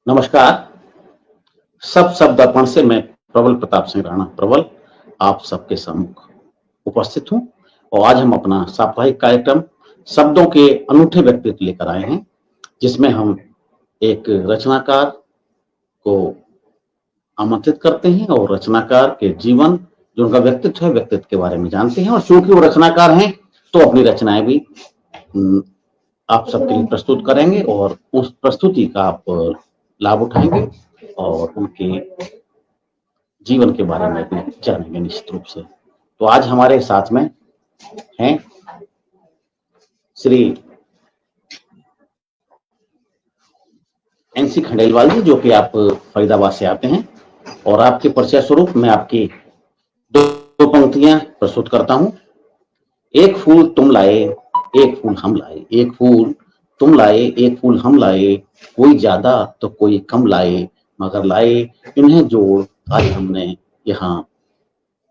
नमस्कार। सब शब्द अर्पण से मैं प्रबल प्रताप सिंह राणा प्रबल आप सबके सम्मुख उपस्थित हूँ और आज हम अपना साप्ताहिक कार्यक्रम शब्दों के अनूठे व्यक्तित्व लेकर आए हैं, जिसमें हम एक रचनाकार को आमंत्रित करते हैं और रचनाकार के जीवन, जो उनका व्यक्तित्व है, व्यक्तित्व के बारे में जानते हैं और चूंकि वो रचनाकार हैं, तो अपनी रचनाएं भी आप सबके लिए प्रस्तुत करेंगे और उस प्रस्तुति का आप लाभ उठाएंगे और उनके जीवन के बारे में भी जानेंगे निश्चित रूप से। तो आज हमारे साथ में हैं श्री एनसी खंडेलवाल जी, जो कि आप फरीदाबाद से आते हैं, और आपके परिचय स्वरूप मैं आपकी दो पंक्तियां प्रस्तुत करता हूं। एक फूल तुम लाए, एक फूल हम लाए, एक फूल तुम लाए, एक फूल हम लाए, कोई ज्यादा तो कोई कम लाए, मगर लाए इन्हें जोड़ आज हमने यहाँ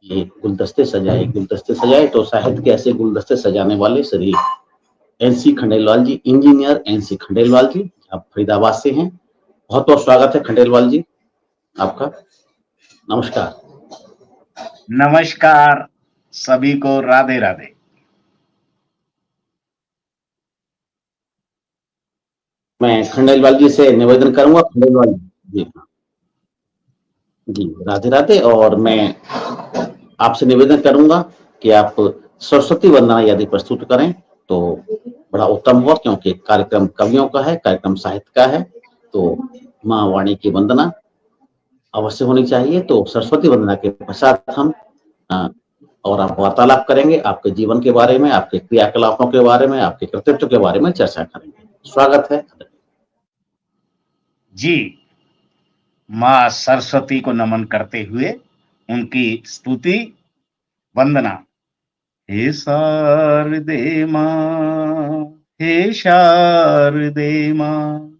ये गुलदस्ते सजाए। तो साहित्य के ऐसे गुलदस्ते सजाने वाले श्री एनसी खंडेलवाल जी, इंजीनियर एनसी खंडेलवाल जी, आप फरीदाबाद से हैं। बहुत बहुत स्वागत है खंडेलवाल जी आपका। नमस्कार। नमस्कार, सभी को राधे राधे। मैं खंडेलवाल जी से निवेदन करूंगा, खंडेलवाल जी जी राधे राधे। और मैं आपसे निवेदन करूंगा कि आप सरस्वती वंदना यदि प्रस्तुत करें तो बड़ा उत्तम हुआ, क्योंकि कार्यक्रम कवियों का है, कार्यक्रम साहित्य का है, तो माँ वाणी की वंदना अवश्य होनी चाहिए। तो सरस्वती वंदना के पश्चात हम और आप वार्तालाप करेंगे, आपके जीवन के बारे में, आपके क्रियाकलापों के बारे में, आपके कृतित्व के बारे में चर्चा करेंगे। स्वागत है जी। माँ सरस्वती को नमन करते हुए उनकी स्तुति वंदना। हे शारदे माँ, हे शारदे माँ,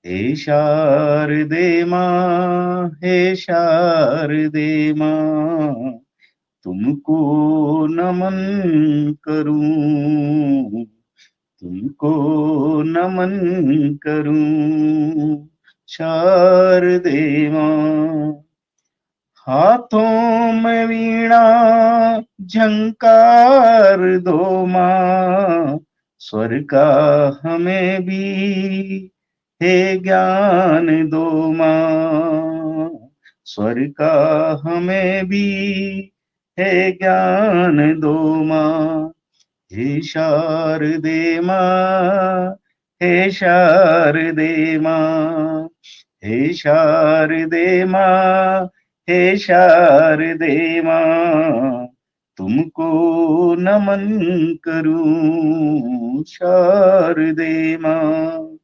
हे शारदे माँ, हे शारदे माँ, तुमको नमन करूं, तुमको नमन करूं शारदे माँ। हाथों में वीणा झंकार दो माँ, स्वर का हमें भी हे ज्ञान दो माँ, स्वर का हमें भी हे ज्ञान दो माँ। हे शारदे माँ, हे शारदे माँ, हे शारदे माँ, हे शारदे माँ, तुमको नमन करूं शारदे माँ।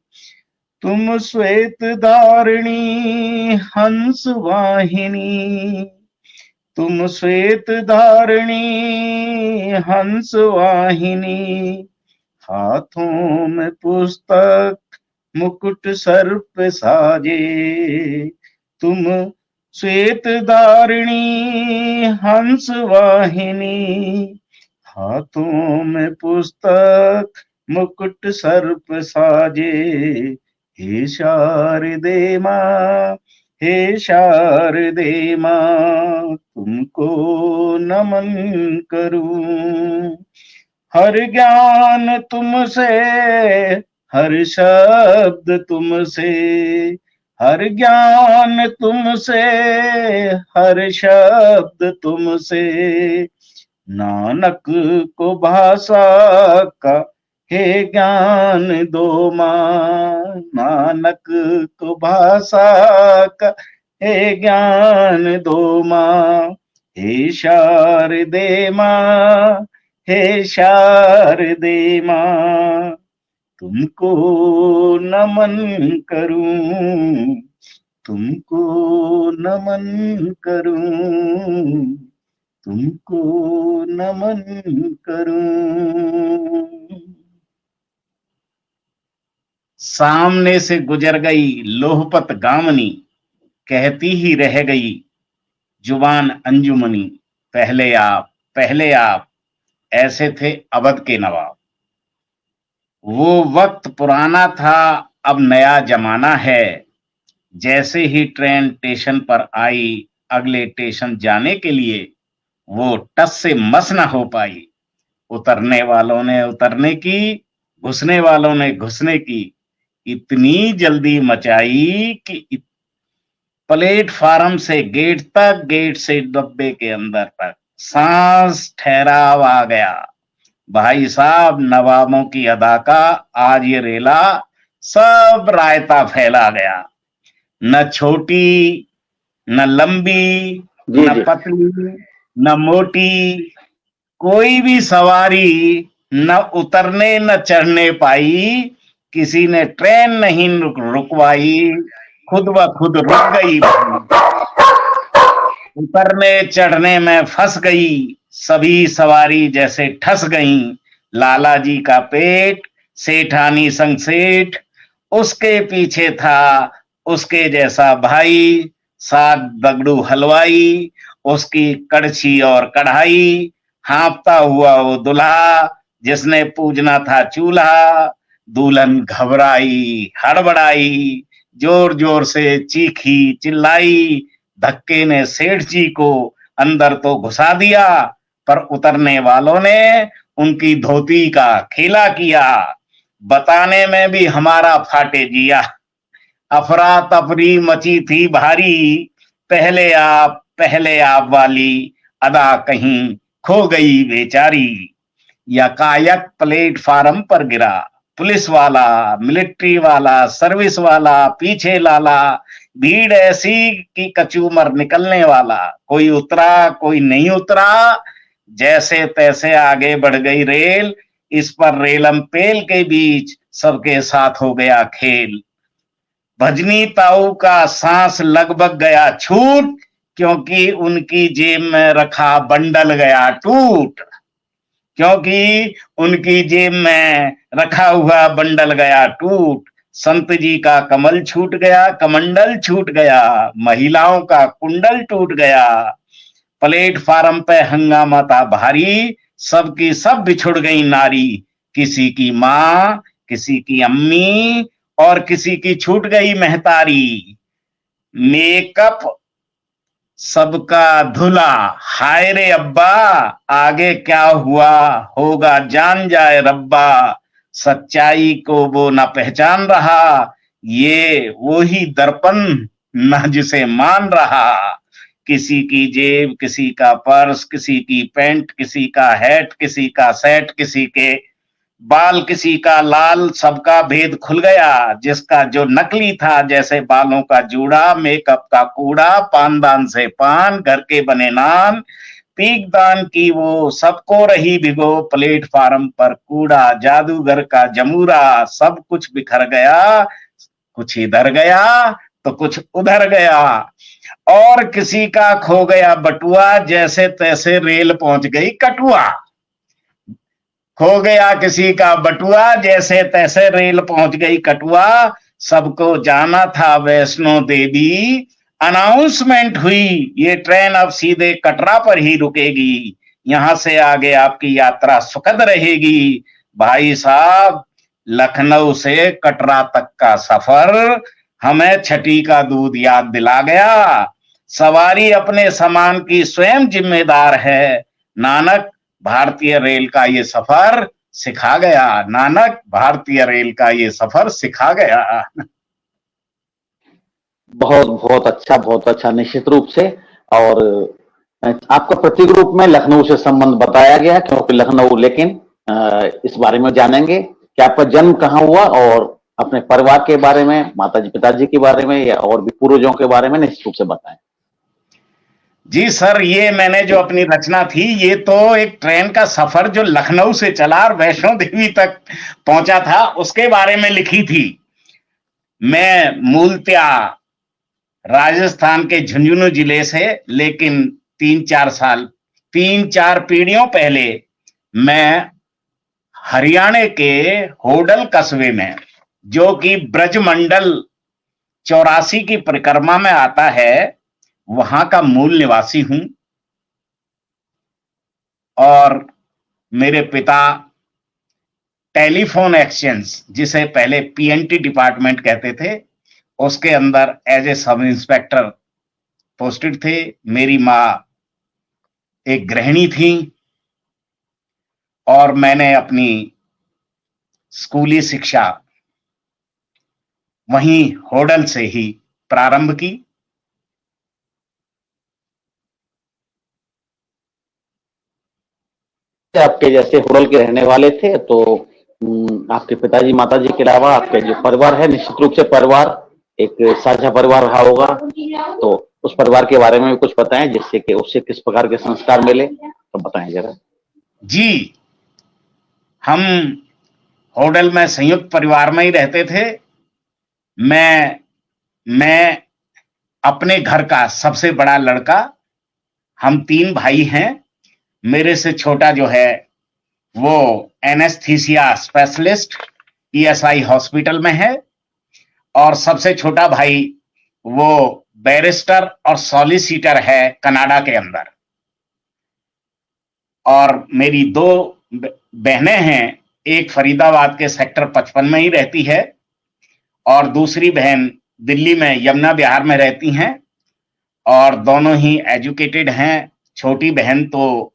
तुम श्वेत धारिणी हंस वाहिनी, तुम श्वेत धारिणी हंस वाहिनी, हाथों में पुस्तक मुकुट सर्प साजे। तुम श्वेत धारिणी हंस वाहिनी, हाथों में पुस्तक मुकुट सर्प साजे। हे शारदे माँ, हे शारदे माँ, तुमको नमन करूं। हर ज्ञान तुमसे, हर शब्द तुमसे, हर ज्ञान तुमसे, हर शब्द तुमसे, नानक को भाषा का हे ज्ञान दो माँ, नानक को भाषा का हे ज्ञान दो माँ। हे शारदे माँ, हे शारदे माँ, तुमको नमन करूं, तुमको नमन करूं, तुमको नमन करूं। सामने से गुजर गई लोहपत गामनी, कहती ही रह गई जुबान अंजुमनी। पहले आप ऐसे थे अवध के नवाब। वो वक्त पुराना था, अब नया जमाना है। जैसे ही ट्रेन स्टेशन पर आई, अगले स्टेशन जाने के लिए वो टस से मस न हो पाई। उतरने वालों ने उतरने की, घुसने वालों ने घुसने की इतनी जल्दी मचाई कि प्लेटफार्म से गेट तक, गेट से डब्बे के अंदर तक सांस ठहराव आ गया। भाई साहब, नवाबों की अदा का आज ये रेला सब रायता फैला गया। न छोटी, न लंबी, जी न जी। पतली, न मोटी, कोई भी सवारी न उतरने न चढ़ने पाई। किसी ने ट्रेन नहीं रुकवाई, खुद ब खुद रुक गई। उतरने चढ़ने में फंस गई, सभी सवारी जैसे ठस गईं। लाला जी का पेट, सेठानी संग सेठ, उसके पीछे था उसके जैसा भाई, साग दगड़ू हलवाई, उसकी कड़छी और कढ़ाई, हाँफता हुआ वो दुल्हा जिसने पूजना था चूल्हा। दुल्हन घबराई, हड़बड़ाई, जोर जोर से चीखी, चिल्लाई। धक्के ने सेठ जी को अंदर तो घुसा दिया, पर उतरने वालों ने उनकी धोती का खेला किया। बताने में भी हमारा फाटे जिया। अफरा तफरी मची थी भारी, पहले आप वाली अदा कहीं खो गई बेचारी। यकायक प्लेटफार्म पर गिरा, पुलिस वाला, मिलिट्री वाला, सर्विस वाला, पीछे लाला, भीड़ ऐसी कि कचूमर निकलने वाला। कोई उतरा, कोई नहीं उतरा, जैसे तैसे आगे बढ़ गई रेल। इस पर रेलम पेल के बीच सबके साथ हो गया खेल। भजनी ताऊ का सांस लगभग गया छूट, क्योंकि उनकी जेब में रखा बंडल गया टूट। क्योंकि उनकी जेब में रखा हुआ बंडल गया टूट। संत जी का कमल छूट गया, कमंडल छूट गया, महिलाओं का कुंडल टूट गया। प्लेटफार्म पे हंगामा था भारी, सबकी सब बिछुड़ गई नारी। किसी की माँ, किसी की अम्मी और किसी की छूट गई महतारी। मेकअप सबका धुला, हाय रे अब्बा, आगे क्या हुआ होगा जान जाए रब्बा। सच्चाई को वो न पहचान रहा, ये वो ही दर्पण न जिसे मान रहा। किसी की जेब, किसी का पर्स, किसी की पैंट, किसी का हैट, किसी का सेट, किसी के बाल, किसी का लाल, सबका भेद खुल गया। जिसका जो नकली था जैसे बालों का जूड़ा, मेकअप का कूड़ा, पानदान से पान, घर के बने नान, पीक दान की वो सबको रही भिगो। प्लेटफार्म पर कूड़ा, जादूगर का जमूरा, सब कुछ बिखर गया। कुछ इधर गया तो कुछ उधर गया, और किसी का खो गया बटुआ, जैसे तैसे रेल पहुंच गई कटुआ। खो गया किसी का बटुआ, जैसे तैसे रेल पहुंच गई कटुआ। सबको जाना था वैष्णो देवी, अनाउंसमेंट हुई ये ट्रेन अब सीधे कटरा पर ही रुकेगी। यहां से आगे आपकी यात्रा सुखद रहेगी। भाई साहब, लखनऊ से कटरा तक का सफर हमें छठी का दूध याद दिला गया। सवारी अपने सामान की स्वयं जिम्मेदार है। नानक, भारतीय रेल का ये सफर सिखा गया। नानक, भारतीय रेल का ये सफर सिखा गया। बहुत अच्छा निश्चित रूप से। और आपका प्रतीक रूप में लखनऊ से संबंध बताया गया, क्योंकि लखनऊ, लेकिन इस बारे में जानेंगे कि आपका जन्म कहाँ हुआ, और अपने परिवार के बारे में, माताजी पिताजी के बारे में, या और भी पूर्वजों के बारे में निश्चित रूप से बताएं। जी सर, ये मैंने जो अपनी रचना थी, ये तो एक ट्रेन का सफर जो लखनऊ से चला और वैष्णो देवी तक पहुंचा था, उसके बारे में लिखी थी। मैं मूलतया राजस्थान के झुंझुनू जिले से, लेकिन 3-4 पीढ़ियों पहले मैं हरियाणा के होडल कस्बे में, जो कि ब्रजमंडल 84 की परिक्रमा में आता है, वहां का मूल निवासी हूं। और मेरे पिता टेलीफोन एक्सचेंज, जिसे पहले पीएनटी डिपार्टमेंट कहते थे, उसके अंदर as a sub inspector posted थे। मेरी माँ एक गृहिणी थी और मैंने अपनी स्कूली शिक्षा वहीं होडल से ही प्रारंभ की। आपके जैसे होडल के रहने वाले थे, तो आपके पिताजी माताजी के अलावा आपके जो परिवार है, निश्चित रूप से परिवार एक साझा परिवार रहा होगा, तो उस परिवार के बारे में भी कुछ बताएं, जिससे कि उससे किस प्रकार के संस्कार मिले, तो बताएं जरा। जी, हम होडल में संयुक्त परिवार में ही रहते थे। मैं अपने घर का सबसे बड़ा लड़का। हम 3 भाई हैं। मेरे से छोटा जो है वो एनेस्थीसिया स्पेशलिस्ट ईएसआई हॉस्पिटल में है, और सबसे छोटा भाई वो बैरिस्टर और सॉलिसिटर है कनाडा के अंदर। और मेरी 2 बहनें हैं, एक फरीदाबाद के सेक्टर 55 में ही रहती है और दूसरी बहन दिल्ली में यमुना विहार में रहती हैं, और दोनों ही एजुकेटेड हैं। छोटी बहन तो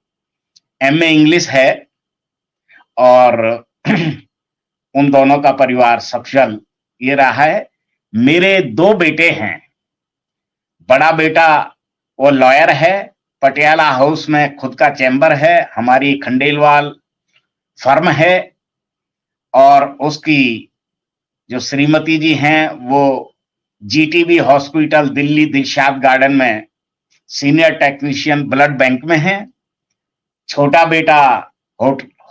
एमए इंग्लिश है, और उन दोनों का परिवार सफल ये रहा है। मेरे 2 बेटे हैं। बड़ा बेटा वो लॉयर है, पटियाला हाउस में खुद का चैम्बर है, हमारी खंडेलवाल फर्म है, और उसकी जो श्रीमती जी हैं वो GTB hospital Delhi Dilshad garden में सीनियर टेक्नीशियन ब्लड बैंक में है। छोटा बेटा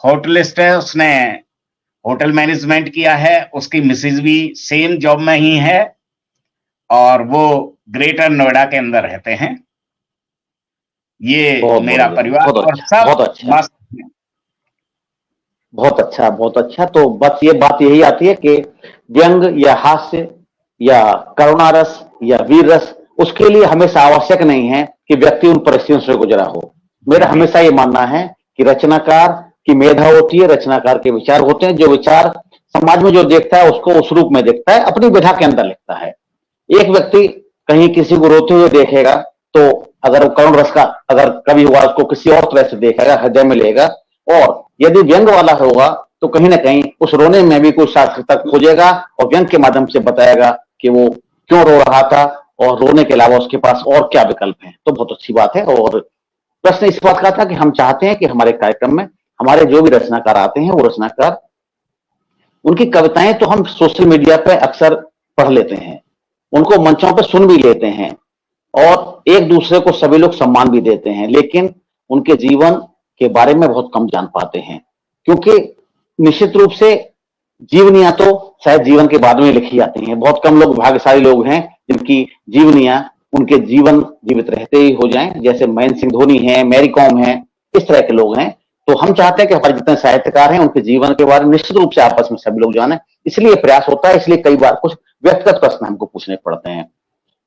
होटलिस्ट है, उसने होटल मैनेजमेंट किया है। उसकी मिसेज भी सेम जॉब में ही है और वो ग्रेटर नोएडा के अंदर रहते हैं। ये मेरा परिवार और सब बहुत अच्छा, मस्त। बहुत अच्छा, बहुत अच्छा। तो बस ये बात यही आती है कि व्यंग या हास्य या करुणा रस या वीर रस उसके लिए हमेशा आवश्यक नहीं है कि व्यक्ति उन परिस्थितियों से गुजरा हो। मेरा हमेशा ये मानना है कि रचनाकार की मेधा होती है, रचनाकार के विचार होते हैं। जो विचार समाज में जो देखता है उसको उस रूप में देखता है, अपनी विधा के अंदर लिखता है। एक व्यक्ति कहीं किसी को रोते हुए देखेगा तो अगर वो करुण रस का अगर कभी हुआ उसको किसी और तरह से देखेगा, हृदय में लेगा, और यदि व्यंग वाला होगा तो कहीं ना कहीं उस रोने में भी कुछ सार्थकता खोजेगा और व्यंग के माध्यम से बताएगा कि वो क्यों रो रहा था और रोने के अलावा उसके पास और क्या विकल्प हैं। तो बहुत अच्छी बात है। और प्रश्न इस बात का था कि हम चाहते हैं कि हमारे कार्यक्रम में हमारे जो भी रचनाकार आते हैं वो रचनाकार उनकी कविताएं तो हम सोशल मीडिया पे अक्सर पढ़ लेते हैं, उनको मंचों पर सुन भी लेते हैं और एक दूसरे को सभी लोग सम्मान भी देते हैं, लेकिन उनके जीवन के बारे में बहुत कम जान पाते हैं, क्योंकि निश्चित रूप से जीवनियां तो शायद जीवन के बाद में लिखी जाती हैं। बहुत कम लोग, भाग्यशाली लोग हैं जिनकी जीवनियां उनके जीवन जीवित रहते ही हो जाएं, जैसे महेंद्र सिंह धोनी है, मैरी कॉम है, इस तरह के लोग हैं। तो हम चाहते हैं कि हमारे जितने साहित्यकार हैं उनके जीवन के बारे में निश्चित रूप से आपस में सभी लोग जाने, इसलिए प्रयास होता है। इसलिए कई बार कुछ व्यक्तिगत प्रश्न हमको पूछने पड़ते हैं।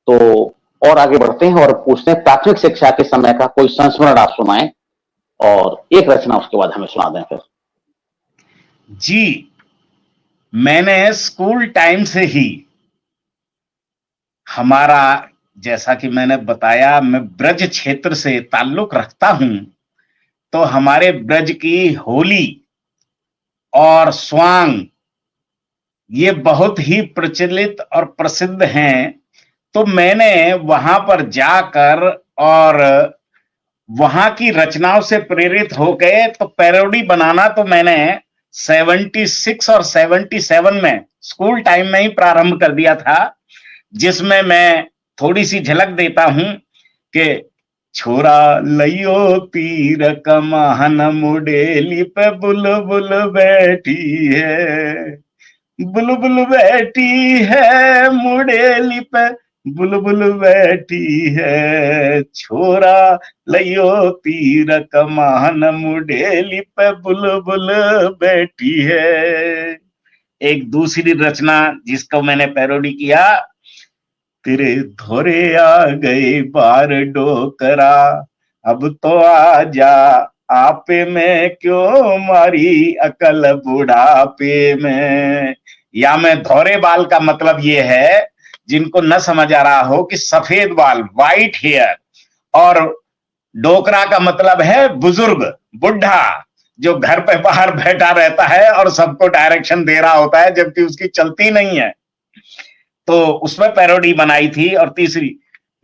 तो और आगे बढ़ते हैं और पूछते हैं, प्राथमिक शिक्षा के समय का कोई संस्मरण आप सुनाएं और एक रचना उसके बाद हमें सुना दें फिर। जी, मैंने स्कूल टाइम से ही हमारा, जैसा कि मैंने बताया, मैं ब्रज क्षेत्र से ताल्लुक रखता हूं, तो हमारे ब्रज की होली और स्वांग ये बहुत ही प्रचलित और प्रसिद्ध हैं। तो मैंने वहां पर जाकर और वहां की रचनाओं से प्रेरित हो गए, तो पैरोडी बनाना तो मैंने 76 और 77 में स्कूल टाइम में ही प्रारंभ कर दिया था, जिसमें मैं थोड़ी सी झलक देता हूं कि छोरा लइयो तीर कमान मुडेली पे बुलबुल बैठी है, बुलबुल बैठी है मुडेली पे बुलबुल बैठी है, छोरा लइयो तीर कमान मुडेली पे बुलबुल बैठी है। एक दूसरी रचना जिसको मैंने पैरोडी किया, तेरे धोरे आ गए बार डोकरा, अब तो आ जा आपे में, क्यों मारी अकल बुढ़ापे में। या मैं धोरे बाल का मतलब ये है, जिनको न समझ आ रहा हो कि सफेद बाल, व्हाइट हेयर, और डोकरा का मतलब है बुजुर्ग, बुढ़ा, जो घर पे बाहर बैठा रहता है और सबको डायरेक्शन दे रहा होता है जबकि उसकी चलती नहीं है। तो उसमें पैरोडी बनाई थी। और तीसरी,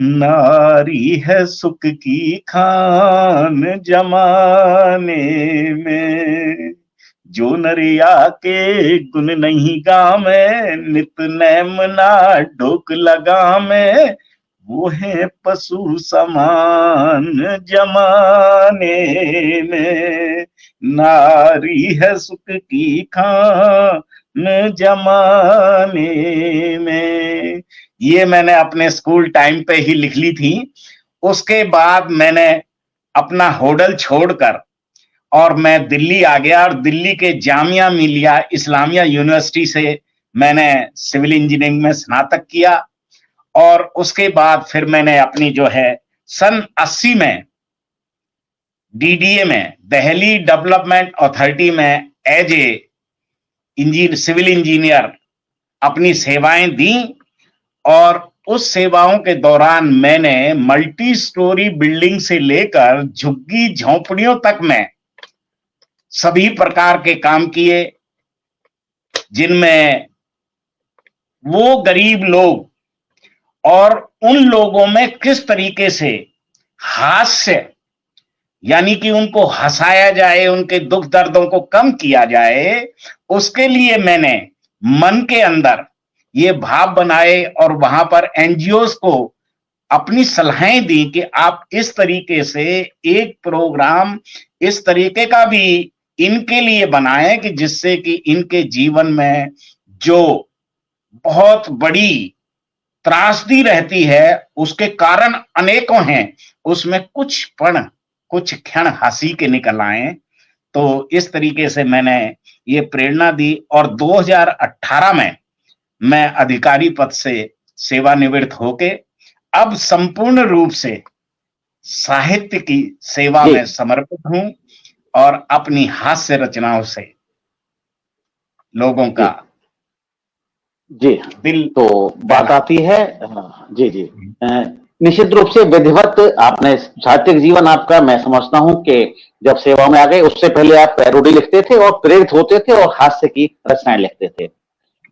नारी है सुख की खान जमाने में, जो नरिया के गुण नहीं गावे, नित नैम ना ढोक लगावे, वो है पशु समान जमाने में। नारी है सुख की खान जमाने में। ये मैंने अपने स्कूल टाइम पे ही लिख ली थी। उसके बाद मैंने अपना होडल छोड़कर और मैं दिल्ली आ गया, और दिल्ली के जामिया मिलिया इस्लामिया यूनिवर्सिटी से मैंने सिविल इंजीनियरिंग में स्नातक किया। और उसके बाद फिर मैंने अपनी जो है सन 80 में डीडीए में, दिल्ली डेवलपमेंट अथॉरिटी में एज ए सिविल इंजीनियर अपनी सेवाएं दी। और उस सेवाओं के दौरान मैंने मल्टी स्टोरी बिल्डिंग से लेकर झुग्गी झोंपड़ियों तक में सभी प्रकार के काम किए, जिनमें वो गरीब लोग और उन लोगों में किस तरीके से हास्य, यानी कि उनको हंसाया जाए, उनके दुख दर्दों को कम किया जाए, उसके लिए मैंने मन के अंदर ये भाव बनाए और वहां पर एनजीओस को अपनी सलाहें दी कि आप इस तरीके से एक प्रोग्राम इस तरीके का भी इनके लिए बनाएं कि जिससे कि इनके जीवन में जो बहुत बड़ी त्रासदी रहती है, उसके कारण अनेकों हैं, उसमें कुछ क्षण हंसी के निकल आए। तो इस तरीके से मैंने ये प्रेरणा दी। और 2018 में मैं अधिकारी पद से सेवानिवृत्त होके अब संपूर्ण रूप से साहित्य की सेवा में समर्पित हूं और अपनी हास्य रचनाओं से लोगों का जी दिल तो बात आती है। जी जी निश्चित रूप से विधिवत आपने साहित्यिक जीवन आपका, मैं समझता हूं कि जब सेवा में आ गए उससे पहले आप पैरोडी लिखते थे और प्रेरित होते थे और हास्य की रचनाएं लिखते थे।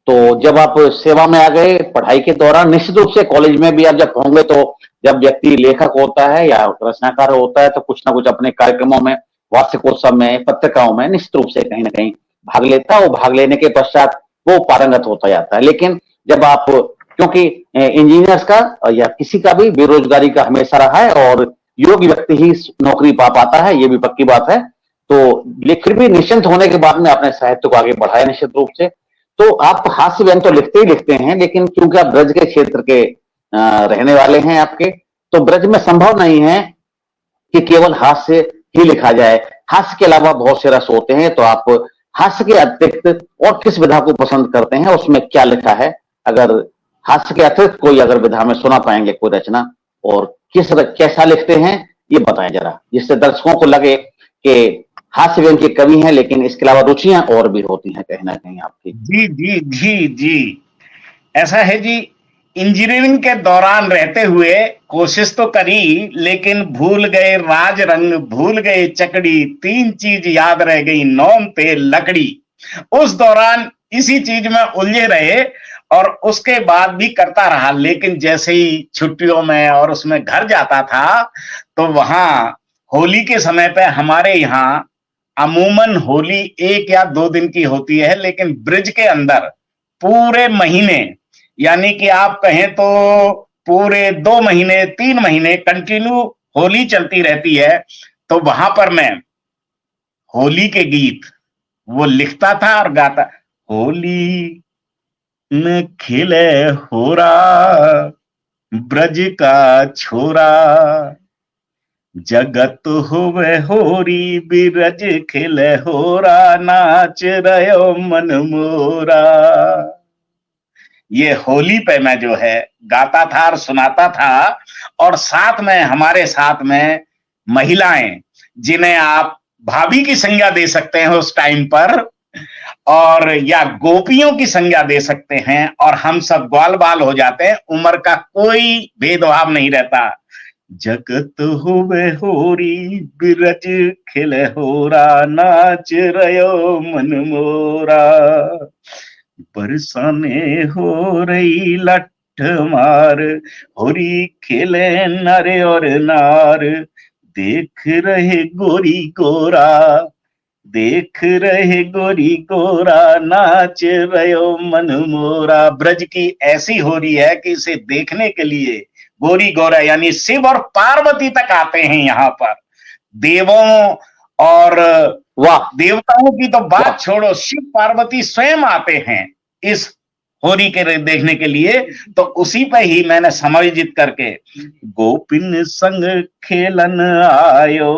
तो जब आप सेवा में आ गए पढ़ाई के दौरान, निश्चित रूप से कॉलेज में भी आप जब होंगे तो जब व्यक्ति लेखक होता है या रचनाकार होता है तो कुछ ना कुछ अपने कार्यक्रमों में, वार्षिकोत्सव में, पत्रिकाओं में निश्चित रूप से कहीं ना कहीं भाग लेता है। वो भाग लेने के पश्चात वो पारंगत होता जाता है। लेकिन जब आप, क्योंकि इंजीनियर्स का या किसी का भी बेरोजगारी का हमेशा रहा है और योग्य व्यक्ति ही नौकरी पा पाता है, ये भी पक्की बात है। तो फिर भी निश्चिंत होने के बाद में अपने साहित्य को आगे बढ़ाया निश्चित रूप से। तो आप हास्य व्यंग तो लिखते ही लिखते हैं, लेकिन क्योंकि आप ब्रज के क्षेत्र के रहने वाले हैं आपके, तो ब्रज में संभव नहीं है कि केवल हास्य ही लिखा जाए। हास्य के अलावा बहुत से रस होते हैं, तो आप हास्य के अतिरिक्त और किस विधा को पसंद करते हैं, उसमें क्या लिखा है? अगर हास्य के अतिरिक्त कोई अगर विधा में सुना पाएंगे कोई रचना, और कैसा लिखते हैं ये बताएं जरा, जिससे दर्शकों को लगे कि हास्य व्यंग के कवि हैं लेकिन इसके अलावा रुचियां और भी होती हैं कहीं ना कहीं आपकी। जी जी जी जी ऐसा है जी। इंजीनियरिंग के दौरान रहते हुए कोशिश तो करी, लेकिन भूल गए राज रंग, भूल गए चकड़ी, 3 चीज याद रह गई, नौम तेल लकड़ी। उस दौरान इसी चीज में उलझे रहे और उसके बाद भी करता रहा। लेकिन जैसे ही छुट्टियों में और उसमें घर जाता था, तो वहां होली के समय पे हमारे यहाँ अमूमन होली 1 या 2 दिन की होती है, लेकिन ब्रिज के अंदर पूरे महीने, यानी कि आप कहें तो पूरे 2 महीने 3 महीने कंटिन्यू होली चलती रहती है। तो वहां पर मैं होली के गीत वो लिखता था और गाता। होली में खिले होरा ब्रज का छोरा, जगत हुए होरी बिरज खिले होरा, नाच रहो मन मोरा। ये होली पे मैं जो है गाता था और सुनाता था। और साथ में हमारे साथ में महिलाएं, जिन्हें आप भाभी की संज्ञा दे सकते हैं उस टाइम पर, और या गोपियों की संज्ञा दे सकते हैं, और हम सब ग्वाल बाल हो जाते हैं, उम्र का कोई भेदभाव नहीं रहता। जगत होवे होरी बिरज खिले होरा, नाच रयो मन मोरा। बरसाने हो रही लठ मार, होरी खेले नर और नार। देख रहे गोरी गोरा, देख रहे गोरी गोरा, नाच रयो मन मोरा। ब्रज की ऐसी हो रही है कि इसे देखने के लिए गोरी गोरा यानी शिव और पार्वती तक आते हैं यहाँ पर। देवों और वाह, देवताओं की तो वाह, बात छोड़ो, शिव पार्वती स्वयं आते हैं इस होरी के देखने के लिए। तो उसी पे ही मैंने समायोजित करके गोपिन संग खेलन आयो,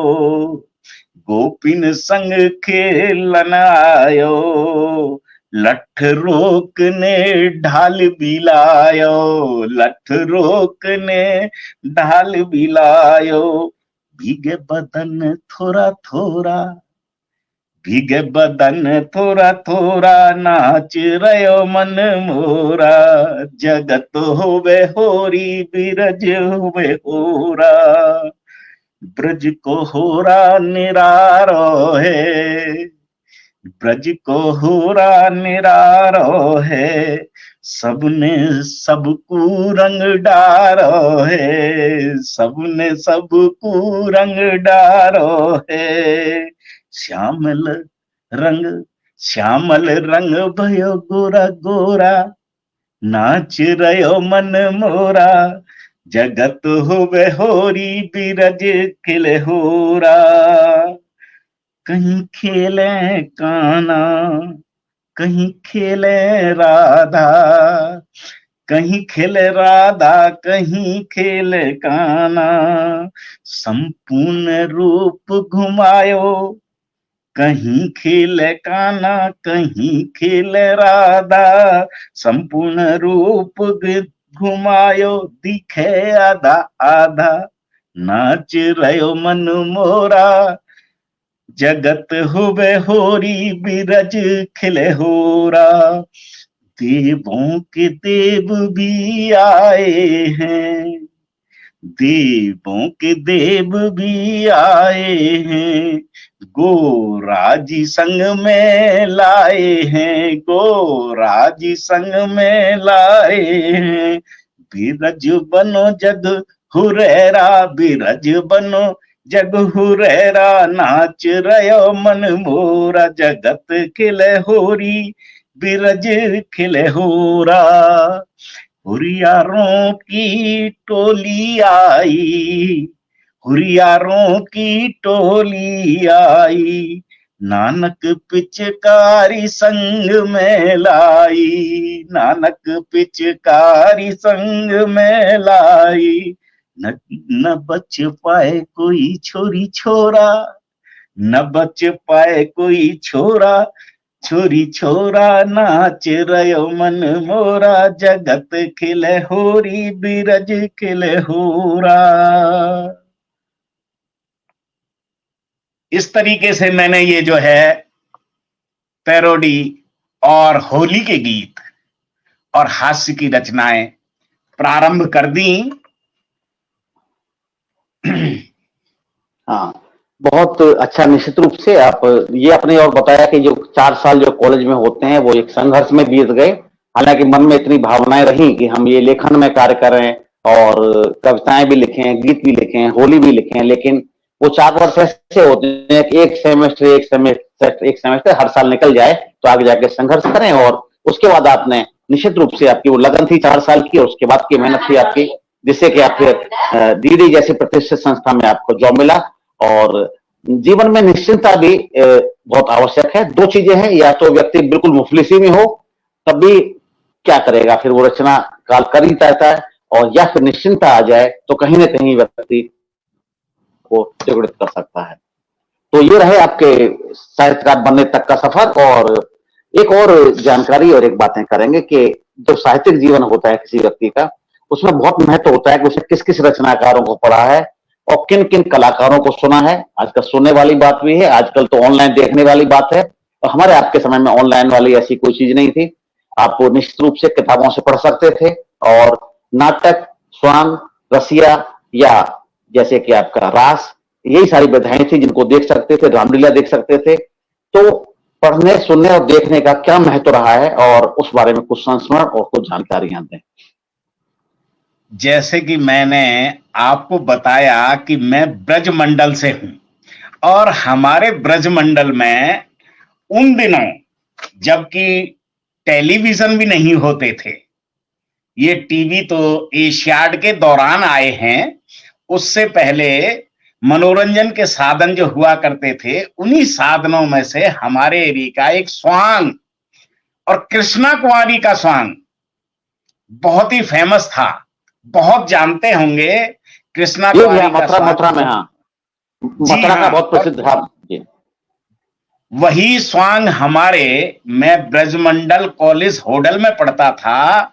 गोपिन संग खेलन आयो, लठ रोकने ढाल बिलायो, लठ रोकने ढाल बिलायो। भीगे बदन थोड़ा थोड़ा, भीगे बदन थोड़ा थोड़ा, नाच रयो मन मोरा। जगत होवे होरी बिरज होवे होरा, ब्रज को होरा निरारो है, ब्रज को होरा निरारो है। सबने सबको रंग डारो है, सबने सबको रंग डारो है। श्यामल रंग, श्यामल रंग भयो गोरा गोरा, नाच रयो मन मोरा। जगत होवे होरी बिरज खिले होरा। कहीं खेले काना, कहीं खेले राधा, कहीं खेले राधा, कहीं खेले काना। संपूर्ण रूप घुमायो, कहीं खेले काना, कहीं खेले राधा। संपूर्ण रूप घुमायो, दिखे आधा आधा, नाच रयो मन मोरा। जगत हुए होरी बिरज खिले होरा। देवों के देव भी आए हैं, देवों के देव भी आए हैं। गोराजी संग में लाए हैं, गोराजी संग में लाए हैं। बिरज बनो जग हुरेरा, बिरज बनो जग हुरेरा, नाच रयो मन मोरा। जगत खिले होरी बिरज खिले होरा। हुरियारों की टोली आई, हुरियारों की टोली आई। नानक पिचकारी संग में लाई, नानक पिचकारी संग में लाई। न बच पाए कोई छोरी छोरा, न बच पाए कोई छोरा, छोरी छोरा, नाच रयो मन मोरा। जगत खिले होरी बिरज खिले होरा। इस तरीके से मैंने ये जो है पैरोडी और होली के गीत और हास्य की रचनाएं प्रारंभ कर दी। हाँ, बहुत अच्छा। निश्चित रूप से आप ये अपने और बताया कि जो 4 साल जो कॉलेज में होते हैं वो एक संघर्ष में बीत गए। हालांकि मन में इतनी भावनाएं रही कि हम ये लेखन में कार्य कर रहे हैं और कविताएं भी लिखें, गीत भी लिखें, होली भी लिखें, लेकिन वो 4 वर्ष ऐसे होते हैं कि एक सेमेस्टर हर साल निकल जाए तो आगे जाके संघर्ष करें। और उसके बाद आपने निश्चित रूप से आपकी वो लगन थी 4 साल की, और उसके बाद की मेहनत थी आपकी, जिससे कि आप फिर डीडी जैसी प्रतिष्ठित संस्था में आपको जॉब मिला। और जीवन में निश्चिंतता भी बहुत आवश्यक है। 2 चीजें हैं, या तो व्यक्ति बिल्कुल मुफलिसी में हो तब भी क्या करेगा, फिर वो रचना काल कर ही रहता है, और या फिर निश्चिंतता आ जाए तो कहीं ना कहीं व्यक्ति को सुगठित कर सकता है। तो ये रहे आपके साहित्यकार बनने तक का सफर। और एक और जानकारी और एक बातें करेंगे कि जो साहित्यिक जीवन होता है किसी व्यक्ति का, उसमें बहुत महत्व होता है कि उसने किस किस रचनाकारों को पढ़ा है और किन किन कलाकारों को सुना है। आजकल सुनने वाली बात भी है, आजकल तो ऑनलाइन देखने वाली बात है, तो हमारे आपके समय में ऑनलाइन वाली ऐसी कोई चीज नहीं थी। आप निश्चित रूप से किताबों से पढ़ सकते थे, और नाटक, स्वांग, रसिया, या जैसे कि आपका रास, यही सारी विधाएं थी जिनको देख सकते थे, रामलीला देख सकते थे। तो पढ़ने, सुनने और देखने का क्या महत्व रहा है, और उस बारे में कुछ संस्मरण और कुछ जानकारियां दें। जैसे कि मैंने आपको बताया कि मैं ब्रजमंडल से हूं, और हमारे ब्रजमंडल में उन दिनों जबकि टेलीविजन भी नहीं होते थे, ये टीवी तो एशियाड के दौरान आए हैं, उससे पहले मनोरंजन के साधन जो हुआ करते थे, उन्हीं साधनों में से हमारे एरिया का एक स्वांग, और कृष्णा कुमारी का स्वांग बहुत ही फेमस था। बहुत जानते होंगे कृष्णा कुमारी का मथुरा में, हाँ, मथुरा का बहुत प्रसिद्ध था। वही स्वांग मैं ब्रजमंडल कॉलेज होडल में पढ़ता था,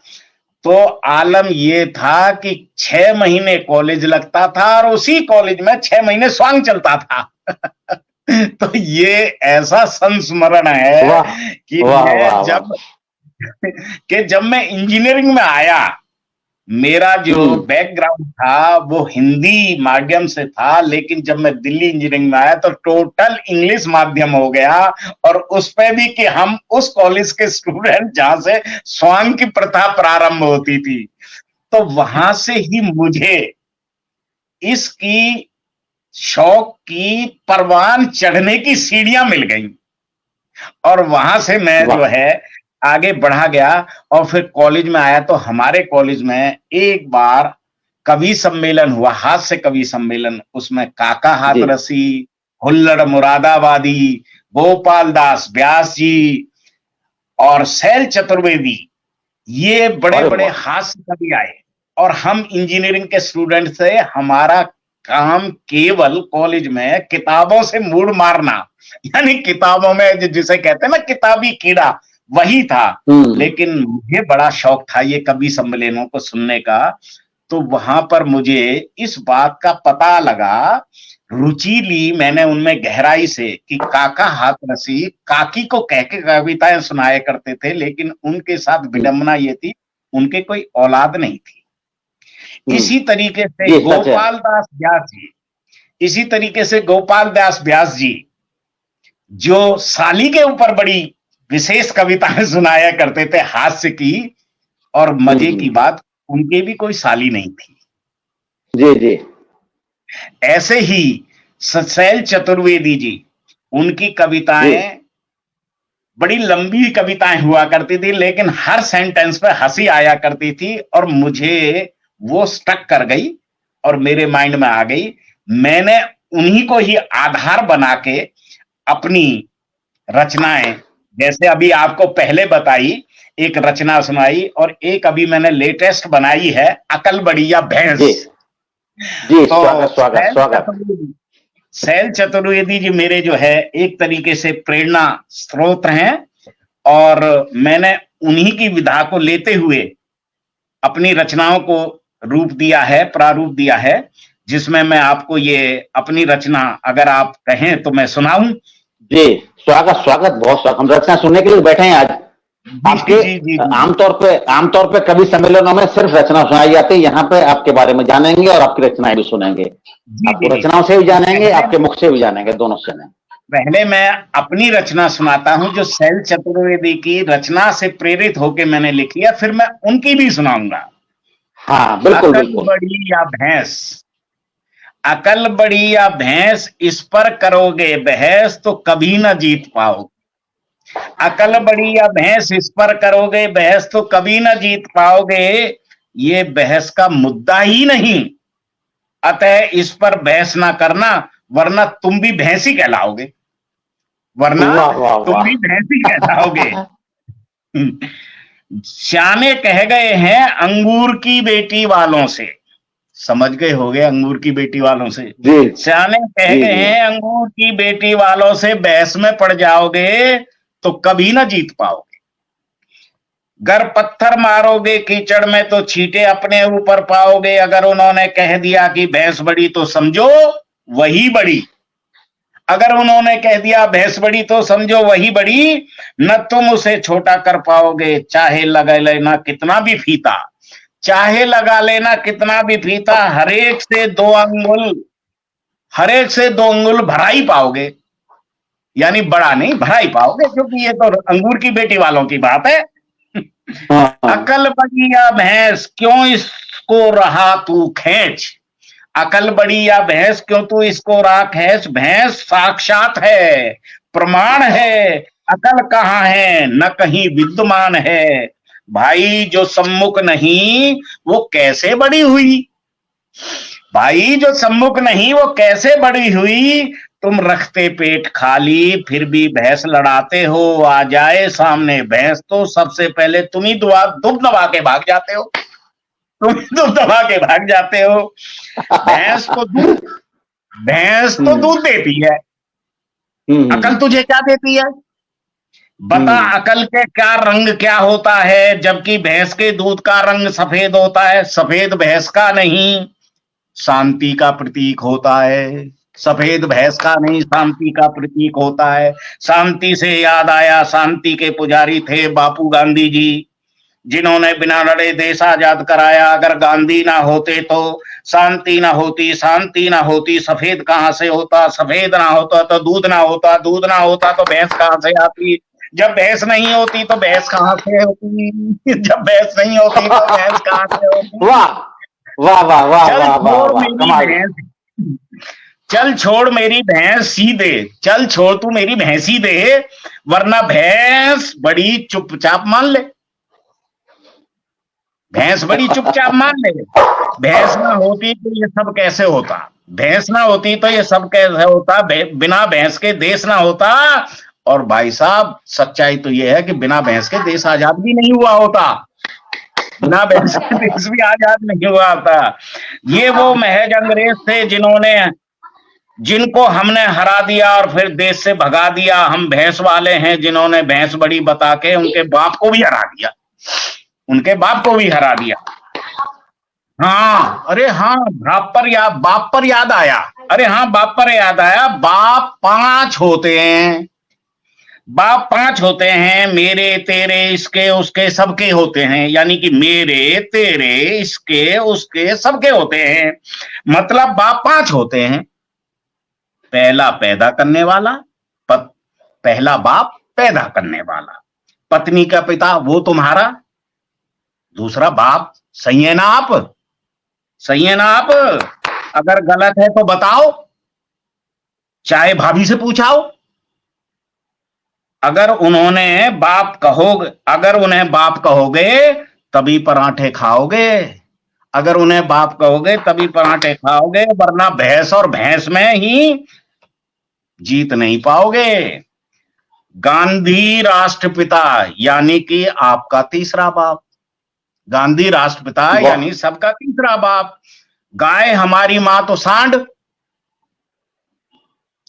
तो आलम ये था कि 6 महीने कॉलेज लगता था और उसी कॉलेज में 6 महीने स्वांग चलता था। तो ये ऐसा संस्मरण है कि जब मैं इंजीनियरिंग में आया, मेरा जो बैकग्राउंड था वो हिंदी माध्यम से था, लेकिन जब मैं दिल्ली इंजीनियरिंग में आया तो टोटल इंग्लिश माध्यम हो गया, और उस पे भी कि हम उस कॉलेज के स्टूडेंट जहां से स्वांग की प्रथा प्रारंभ होती थी। तो वहां से ही मुझे इसकी शौक की परवान चढ़ने की सीढ़ियां मिल गई, और वहां से मैं जो है आगे बढ़ा गया। और फिर कॉलेज में आया तो हमारे कॉलेज में एक बार कवि सम्मेलन हुआ, हास्य कवि सम्मेलन। उसमें काका हाथरसी, हुल्लड़ मुरादाबादी, गोपाल दास व्यास जी और शैल चतुर्वेदी, ये बड़े बड़े हास्य कवि आए। और हम इंजीनियरिंग के स्टूडेंट से, हमारा काम केवल कॉलेज में किताबों से मूड मारना, यानी किताबों में जिसे कहते हैं ना किताबी कीड़ा, वही था। लेकिन मुझे बड़ा शौक था ये कवि सम्मेलनों को सुनने का। तो वहां पर मुझे इस बात का पता लगा, रुचि ली मैंने उनमें गहराई से, कि काका हाथरसी काकी को कह के कविताएं सुनाया करते थे, लेकिन उनके साथ विडंबना ये थी, उनके कोई औलाद नहीं थी। इसी तरीके से गोपाल दास व्यास जी जो साली के ऊपर बड़ी विशेष कविताएं सुनाया करते थे हास्य की, और मजे की बात, उनके भी कोई साली नहीं थी। जी जी। ऐसे ही शैल चतुर्वेदी जी, उनकी कविताएं बड़ी लंबी कविताएं हुआ करती थी, लेकिन हर सेंटेंस पे हंसी आया करती थी, और मुझे वो स्टक कर गई और मेरे माइंड में आ गई। मैंने उन्हीं को ही आधार बना के अपनी रचनाएं, जैसे अभी आपको पहले बताई, एक रचना सुनाई, और एक अभी मैंने लेटेस्ट बनाई है, अकल बड़ी या भैंस। जी, स्वागत। शैल चतुर्वेदी जी मेरे जो है एक तरीके से प्रेरणा स्रोत हैं, और मैंने उन्हीं की विधा को लेते हुए अपनी रचनाओं को रूप दिया है, प्रारूप दिया है, जिसमें मैं आपको ये अपनी रचना, अगर आप कहें तो मैं सुनाऊं। जी, स्वागत, बहुत स्वागत। हम रचना सुनने के लिए बैठे हैं आज। आपके आमतौर पे कवि सम्मेलनों में सिर्फ रचना सुनाई जाती है, यहाँ पे आपके बारे में जानेंगे और आपकी रचनाएं भी सुनेंगे। आपको रचनाओं से भी जानेंगे, आपके मुख से भी जानेंगे, दोनों से। पहले मैं अपनी रचना सुनाता हूं, जो शैल चतुर्वेदी की रचना से प्रेरित होकर मैंने लिखी है, फिर मैं उनकी भी सुनाऊंगा। हाँ, बिल्कुल। अकल बड़ी या भैंस, अकल बड़ी या भैंस, इस पर करोगे बहस तो कभी ना जीत पाओगे। अकल बड़ी या भैंस, इस पर करोगे बहस तो कभी ना जीत पाओगे। ये बहस का मुद्दा ही नहीं, अतः इस पर बहस ना करना, वरना तुम भी भैंस ही कहलाओगे। श्याने कह गए हैं अंगूर की बेटी वालों से, समझ गए होगे अंगूर की बेटी वालों से। श्याने कह गए हैं अंगूर की बेटी वालों से, बहस में पड़ जाओगे तो कभी ना जीत पाओगे। गर पत्थर मारोगे कीचड़ में तो छींटे अपने ऊपर पाओगे। अगर उन्होंने कह दिया कि भैंस बड़ी तो समझो वही बड़ी, अगर उन्होंने कह दिया भैंस बड़ी तो समझो वही बड़ी, न तुम उसे छोटा कर पाओगे, चाहे लगा लेना कितना भी फीता, चाहे लगा लेना कितना भी फीता, हर एक से 2 अंगुल भरा ही पाओगे, यानी बड़ा नहीं भरा ही पाओगे, क्योंकि ये तो अंगूर की बेटी वालों की बात है। हाँ, अकल बड़ी या भैंस क्यों इसको रहा तू खींच, अकल बड़ी या भैंस क्यों तू इसको रहा खींच, भैंस साक्षात है, प्रमाण है, अकल कहाँ है न कहीं विद्यमान है, भाई जो सम्मुख नहीं वो कैसे बड़ी हुई, भाई जो सम्मुख नहीं वो कैसे बड़ी हुई, तुम रखते पेट खाली फिर भी भैंस लड़ाते हो, आ जाए सामने भैंस तो सबसे पहले तुम ही दुब दबा के भाग जाते हो, तुम दुब दबा के भाग जाते हो। भैंस तो दूध देती है, अकल तुझे क्या देती है, बता अकल के क्या रंग क्या होता है, जबकि भैंस के दूध का रंग सफेद होता है, सफेद भैंस का नहीं शांति का प्रतीक होता है, सफेद भैंस का नहीं शांति का प्रतीक होता है। शांति से याद आया, शांति के पुजारी थे बापू गांधी जी, जिन्होंने बिना लड़े देश आजाद कराया, अगर गांधी ना होते तो शांति ना होती, शांति ना होती सफेद कहां से होता, सफेद ना होता तो दूध ना होता, दूध ना होता तो भैंस कहां से आती, जब भैंस नहीं होती तो भैंस कहां से होती, जब भैंस नहीं होती तो भैंस कहां से होती। वाह वाह वाह वाह चल वाह वाह छोड़ वाह, मेरी कमाल। भैंस, चल छोड़ मेरी भैंस सीधे, चल छोड़ तू मेरी भैंसी दे, वरना भैंस बड़ी चुपचाप मान ले, भैंस बड़ी चुपचाप मान ले, भैंस ना होती तो ये सब कैसे होता, भैंस ना होती तो ये सब कैसे होता, बिना भैंस के देश ना होता, और भाई साहब सच्चाई तो ये है कि बिना भैंस के देश आजाद भी नहीं हुआ होता, बिना भैंस के देश भी आजाद नहीं हुआ होता। ये वो महज अंग्रेज थे जिनको हमने हरा दिया और फिर देश से भगा दिया, हम भैंस वाले हैं जिन्होंने भैंस बड़ी बता के उनके बाप को भी हरा दिया, उनके बाप को भी हरा दिया। हाँ, अरे हाँ, बाप पर याद आया, अरे हाँ बाप पर याद आया, बाप 5 होते हैं, बाप 5 होते हैं, मेरे तेरे इसके उसके सबके होते हैं, यानी कि मेरे तेरे इसके उसके सबके होते हैं, मतलब बाप 5 होते हैं, पहला पैदा करने वाला, पहला बाप पैदा करने वाला, पत्नी का पिता वो तुम्हारा, दूसरा बाप, सही है ना आप, सही है ना आप, अगर गलत है तो बताओ, चाहे भाभी से पूछाओ, अगर उन्हें बाप कहोगे तभी पराठे खाओगे, अगर उन्हें बाप कहोगे तभी पराठे खाओगे, वरना भैंस और भैंस में ही जीत नहीं पाओगे। गांधी राष्ट्रपिता यानी कि आपका तीसरा बाप, गांधी राष्ट्रपिता यानी सबका तीसरा बाप, गाय हमारी माँ तो सांड,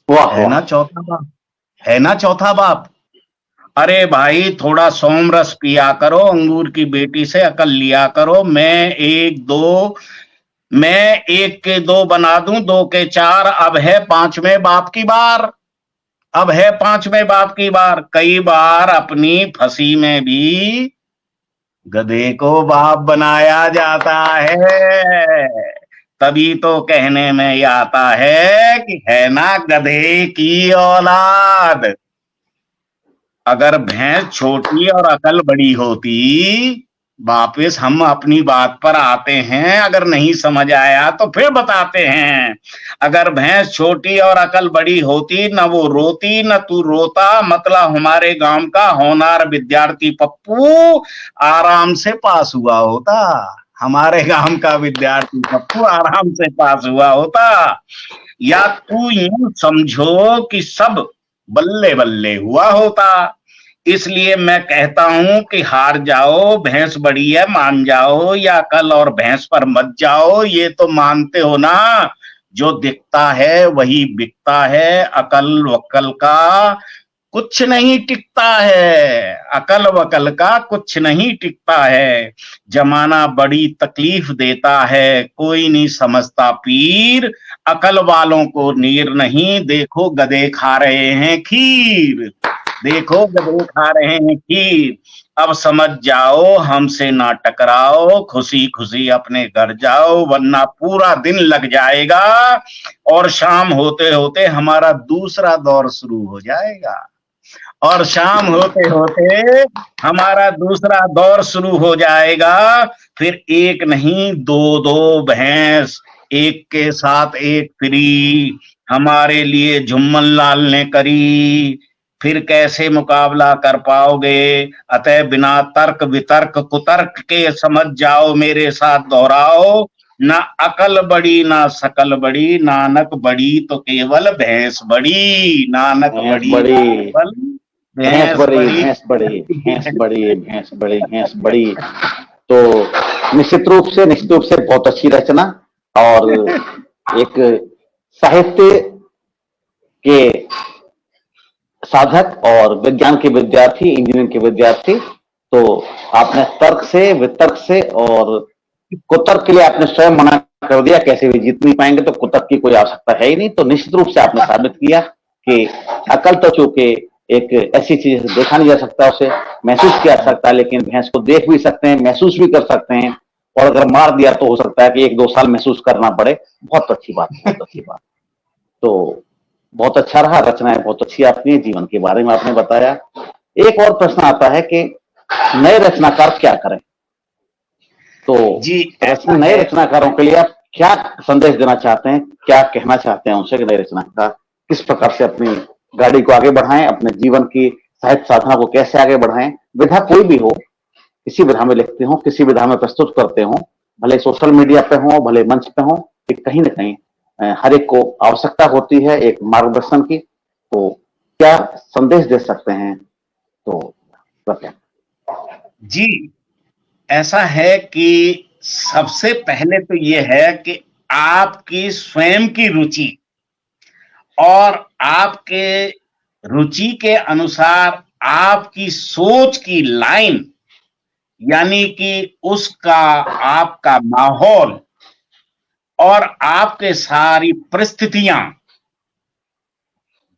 है ना चौथा बाप, है ना चौथा बाप। अरे भाई थोड़ा सोमरस पिया करो, अंगूर की बेटी से अकल लिया करो, मैं 1 के 2 बना दूं, 2 के 4, अब है 5वें बाप की बार, अब है 5वें बाप की बार। कई बार अपनी फंसी में भी गधे को बाप बनाया जाता है, तभी तो कहने में आता है कि है ना गधे की औलाद। अगर भैंस छोटी और अकल बड़ी होती, वापस हम अपनी बात पर आते हैं, अगर नहीं समझ आया तो फिर बताते हैं, अगर भैंस छोटी और अकल बड़ी होती, न वो रोती न तू रोता, मतलब हमारे गांव का होनहार विद्यार्थी पप्पू आराम से पास हुआ होता, हमारे गांव का विद्यार्थी पप्पू आराम से पास हुआ होता। या तू यूं समझो कि सब बल्ले बल्ले हुआ होता। इसलिए मैं कहता हूं कि हार जाओ, भैंस बड़ी है मान जाओ, या अकल और भैंस पर मत जाओ, ये तो मानते हो ना जो दिखता है वही बिकता है, अकल वकल का कुछ नहीं टिकता है, अकल वकल का कुछ नहीं टिकता है, जमाना बड़ी तकलीफ देता है, कोई नहीं समझता पीर, अकल वालों को नीर नहीं, देखो गधे खा रहे हैं खीर, देखो गधे खा रहे हैं खीर। अब समझ जाओ हमसे ना टकराओ, खुशी खुशी अपने घर जाओ, वरना पूरा दिन लग जाएगा और शाम होते होते हमारा दूसरा दौर शुरू हो जाएगा, और शाम होते होते हमारा दूसरा दौर शुरू हो जाएगा। फिर एक नहीं दो दो भैंस, एक के साथ एक फ्री, हमारे लिए झुम्मन लाल ने करी, फिर कैसे मुकाबला कर पाओगे। अतः बिना तर्क वितर्क कुतर्क के समझ जाओ, मेरे साथ दोहराओ, ना अकल बड़ी ना सकल बड़ी, नानक बड़ी तो केवल भैंस बड़ी, नानक भैंस बड़ी बड़ी, केवल भैंस भैंस बड़ी, बड़ी। भैंस बड़ी, भैंस बड़ी, भैंस बड़ी, भैंस बड़ी। तो निश्चित रूप से बहुत अच्छी रचना, और एक साहित्य के साधक और विज्ञान के विद्यार्थी, इंजीनियरिंग के विद्यार्थी, तो आपने तर्क से, वितर्क से और कुतर्क के लिए आपने स्वयं मना कर दिया, कैसे भी जीत नहीं पाएंगे, तो कुतर्क की कोई आवश्यकता है ही नहीं। तो निश्चित रूप से आपने साबित किया कि अकल तो चूंकि एक ऐसी चीज देखा नहीं जा सकता, उसे महसूस किया जा सकता है, लेकिन भैंस को देख भी सकते हैं, महसूस भी कर सकते हैं, और अगर मार दिया तो हो सकता है कि 1-2 साल महसूस करना पड़े। बहुत अच्छी बात, बहुत अच्छी बात। तो बहुत अच्छा रहा, रचनाएं बहुत अच्छी आपने, जीवन के बारे में आपने बताया। एक और प्रश्न आता है कि नए रचनाकार क्या करें? तो जी ऐसा नए है। रचनाकारों के लिए आप क्या संदेश देना चाहते हैं, क्या कहना चाहते हैं उनसे कि नए रचनाकार किस प्रकार से अपनी गाड़ी को आगे बढ़ाएं, अपने जीवन की साहित्य साधना को कैसे आगे बढ़ाएं? विधा कोई भी हो, किसी विधा में लिखते हो, किसी विधा में प्रस्तुत करते हो, भले सोशल मीडिया पे हो, भले मंच पे हो, कि कहीं ना कहीं हर एक को आवश्यकता होती है एक मार्गदर्शन की। तो क्या संदेश दे सकते हैं? तो कृपया। जी ऐसा है कि सबसे पहले तो ये है कि आपकी स्वयं की रुचि और आपके रुचि के अनुसार आपकी सोच की लाइन, यानी कि उसका आपका माहौल और आपके सारी परिस्थितियां,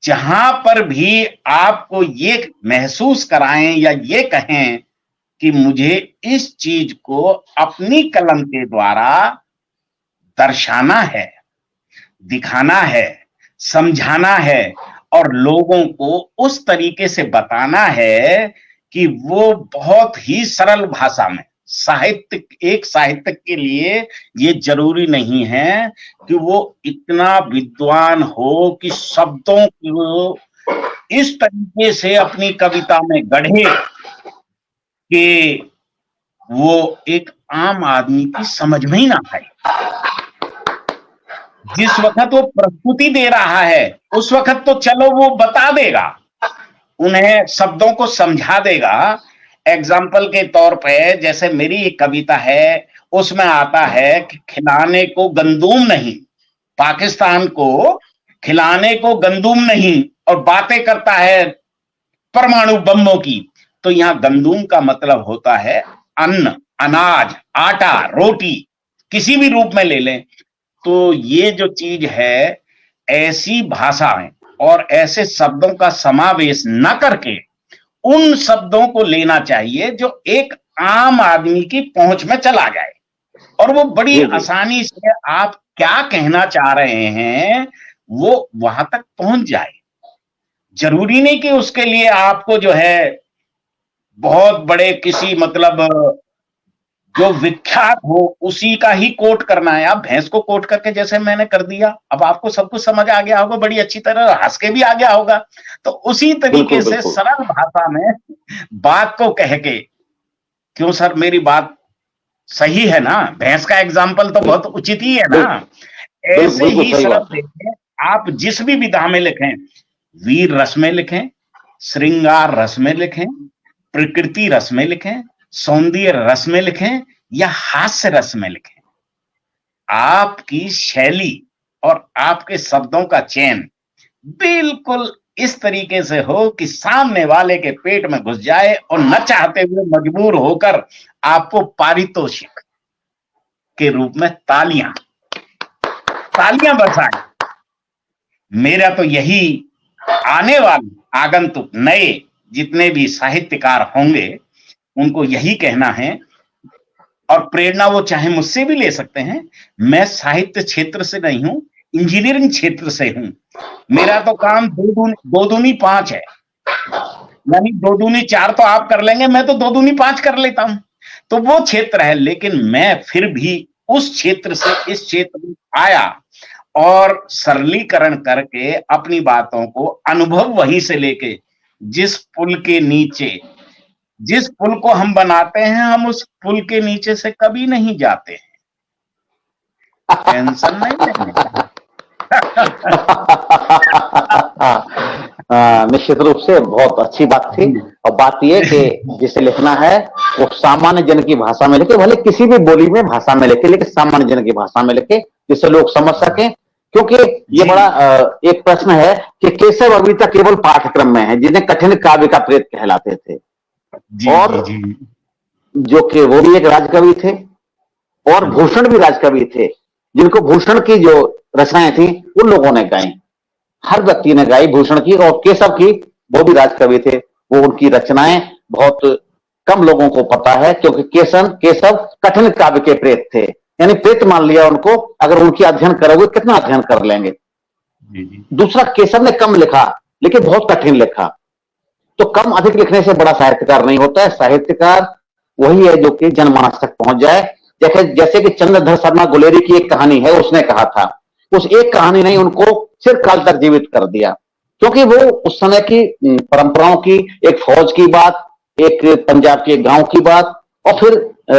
जहां पर भी आपको ये महसूस कराएं या ये कहें कि मुझे इस चीज को अपनी कलम के द्वारा दर्शाना है, दिखाना है, समझाना है, और लोगों को उस तरीके से बताना है कि वो बहुत ही सरल भाषा में, साहित्य, एक साहित्यक के लिए ये जरूरी नहीं है कि वो इतना विद्वान हो कि शब्दों को इस तरीके से अपनी कविता में गढ़े कि वो एक आम आदमी की समझ में ही ना आए। जिस वक्त वो प्रस्तुति दे रहा है उस वक्त तो चलो वो बता देगा, उन्हें शब्दों को समझा देगा। एग्जाम्पल के तौर पे जैसे मेरी एक कविता है, उसमें आता है कि खिलाने को गंदूम नहीं, पाकिस्तान को खिलाने को गंदूम नहीं, और बातें करता है परमाणु बमों की। तो यहां गंदूम का मतलब होता है अन्न, अनाज, आटा, रोटी, किसी भी रूप में ले लें। तो ये जो चीज है, ऐसी भाषाएं और ऐसे शब्दों का समावेश न करके उन शब्दों को लेना चाहिए जो एक आम आदमी की पहुंच में चला जाए, और वो बड़ी आसानी से आप क्या कहना चाह रहे हैं वो वहां तक पहुंच जाए। जरूरी नहीं कि उसके लिए आपको जो है बहुत बड़े किसी मतलब जो विख्यात हो उसी का ही कोट करना है। आप भैंस को कोट करके जैसे मैंने कर दिया, अब आपको सब कुछ समझ आ गया होगा, बड़ी अच्छी तरह हंस के भी आ गया होगा। तो उसी तरीके से सरल भाषा में बात को कह के, क्यों सर मेरी बात सही है ना? भैंस का एग्जाम्पल तो बहुत उचित ही है ना। ऐसे ही सरल देखें, आप जिस भी विधा में लिखें, वीर रस में लिखें, श्रृंगार रस में लिखें, प्रकृति रस में लिखें, सौंदर्य रस में लिखें, या हास्य रस में लिखें, आपकी शैली और आपके शब्दों का चयन बिल्कुल इस तरीके से हो कि सामने वाले के पेट में घुस जाए और न चाहते हुए मजबूर होकर आपको पारितोषिक के रूप में तालियां तालियां बरसाएं। मेरा तो यही आने वाले आगंतुक नए जितने भी साहित्यकार होंगे उनको यही कहना है, और प्रेरणा वो चाहे मुझसे भी ले सकते हैं। मैं साहित्य क्षेत्र से नहीं हूं, इंजीनियरिंग क्षेत्र से हूं। मेरा तो काम दो दूनी पांच है, यानी दो दूनी चार तो आप कर लेंगे, मैं तो दो दूनी पांच कर लेता हूं। तो वो क्षेत्र है, लेकिन मैं फिर भी उस क्षेत्र से इस क्षेत्र में आया और सरलीकरण करके अपनी बातों को अनुभव वहीं से लेके, जिस पुल के नीचे, जिस पुल को हम बनाते हैं, हम उस पुल के नीचे से कभी नहीं जाते हैं। टेंशन नहीं लेंगे। निश्चित रूप से बहुत अच्छी बात थी। और बात यह कि जिसे लिखना है वो सामान्य जन की भाषा में लिखे, भले किसी भी बोली में भाषा में लिखे, लेकिन सामान्य जन की भाषा में लिखे जिससे लोग समझ सकें। क्योंकि ये बड़ा एक प्रश्न है कि केशव अभी तक केवल पाठ्यक्रम में है, जिन्हें कठिन काव्य का प्रेत कहलाते थे। और जो कि वो भी एक राजकवि थे, और भूषण भी राजकवि थे, जिनको भूषण की जो रचनाएं थी उन लोगों ने गाई, हर व्यक्ति ने गाई भूषण की। और केशव की, वो भी राजकवि थे, वो उनकी रचनाएं बहुत कम लोगों को पता है, क्योंकि केशव कठिन काव्य के प्रेत थे, यानी प्रेत मान लिया उनको। अगर उनकी अध्ययन करोगे कितना अध्ययन कर लेंगे। दूसरा, केशव ने कम लिखा लेकिन बहुत कठिन लिखा। तो कम अधिक लिखने से बड़ा साहित्यकार नहीं होता है। साहित्यकार वही है जो कि जनमानस तक पहुंच जाए। जैसे कि चंद्रधर शर्मा गुलेरी की एक कहानी है, उसने कहा था, उस एक कहानी ने उनको चिरकाल तक जीवित कर दिया, क्योंकि वो उस समय की परंपराओं की, एक फौज की बात, एक पंजाब के गांव की बात, और फिर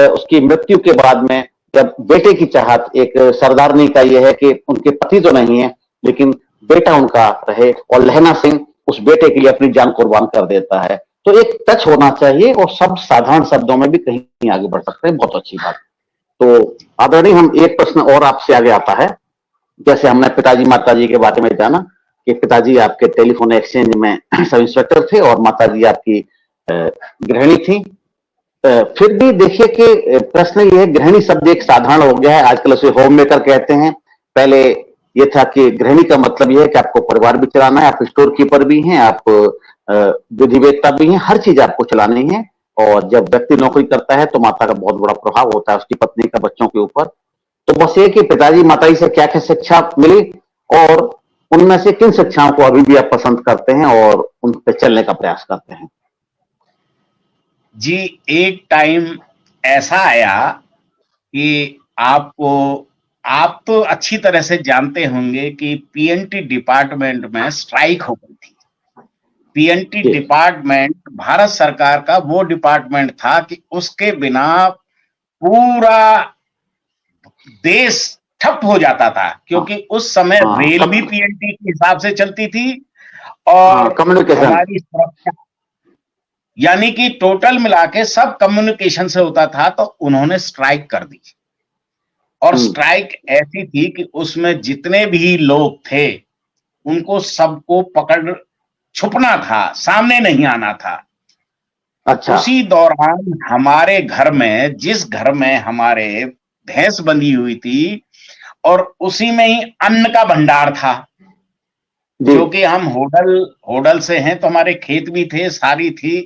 उसकी मृत्यु के बाद में जब बेटे की चाहत, एक सरदारनी का यह है कि उनके पति तो नहीं है लेकिन बेटा उनका रहे, और लहना सिंह उस बेटे के लिए अपनी जान कुर्बान कर देता है। तो एक टच होना चाहिए, और सब साधारण शब्दों में भी कहीं आगे बढ़ सकते हैं। बहुत अच्छी बात। तो आदरणीय, हम एक प्रश्न और आपसे आगे आता है। जैसे हमने पिताजी माताजी के बारे में जाना कि पिताजी आपके टेलीफोन एक्सचेंज में सब इंस्पेक्टर थे और माताजी आपकी गृहिणी थी। फिर भी देखिए कि प्रश्न ये है, गृहिणी शब्द एक साधारण हो गया है आजकल, उसे होम मेकर कहते हैं। पहले ये था कि गृहिणी का मतलब ये है कि आपको परिवार भी चलाना है, आप स्टोर कीपर भी हैं, आप विधिवेत्ता भी हैं, हर चीज आपको चलानी है। और जब व्यक्ति नौकरी करता है तो माता का बहुत बड़ा प्रभाव होता है उसकी पत्नी का बच्चों के ऊपर। तो बस ये कि पिताजी माताजी से क्या क्या शिक्षा मिली, और उनमें से किन शिक्षाओं को अभी भी आप पसंद करते हैं और उन पर चलने का प्रयास करते हैं? जी, एक टाइम ऐसा आया कि आप तो अच्छी तरह से जानते होंगे कि पीएनटी डिपार्टमेंट में स्ट्राइक हो गई थी। पीएनटी डिपार्टमेंट भारत सरकार का वो डिपार्टमेंट था कि उसके बिना पूरा देश ठप हो जाता था, क्योंकि उस समय रेल भी पीएनटी के हिसाब से चलती थी और हमारी सुरक्षा, यानी कि टोटल मिला के सब कम्युनिकेशन से होता था। तो उन्होंने स्ट्राइक कर दी, और स्ट्राइक ऐसी थी कि उसमें जितने भी लोग थे उनको सबको पकड़ छुपना था, सामने नहीं आना था। अच्छा। उसी दौरान हमारे घर में, जिस घर में हमारे भैंस बंधी हुई थी, और उसी में ही अन्न का भंडार था, क्योंकि हम होडल से हैं तो हमारे खेत भी थे, सारी थी,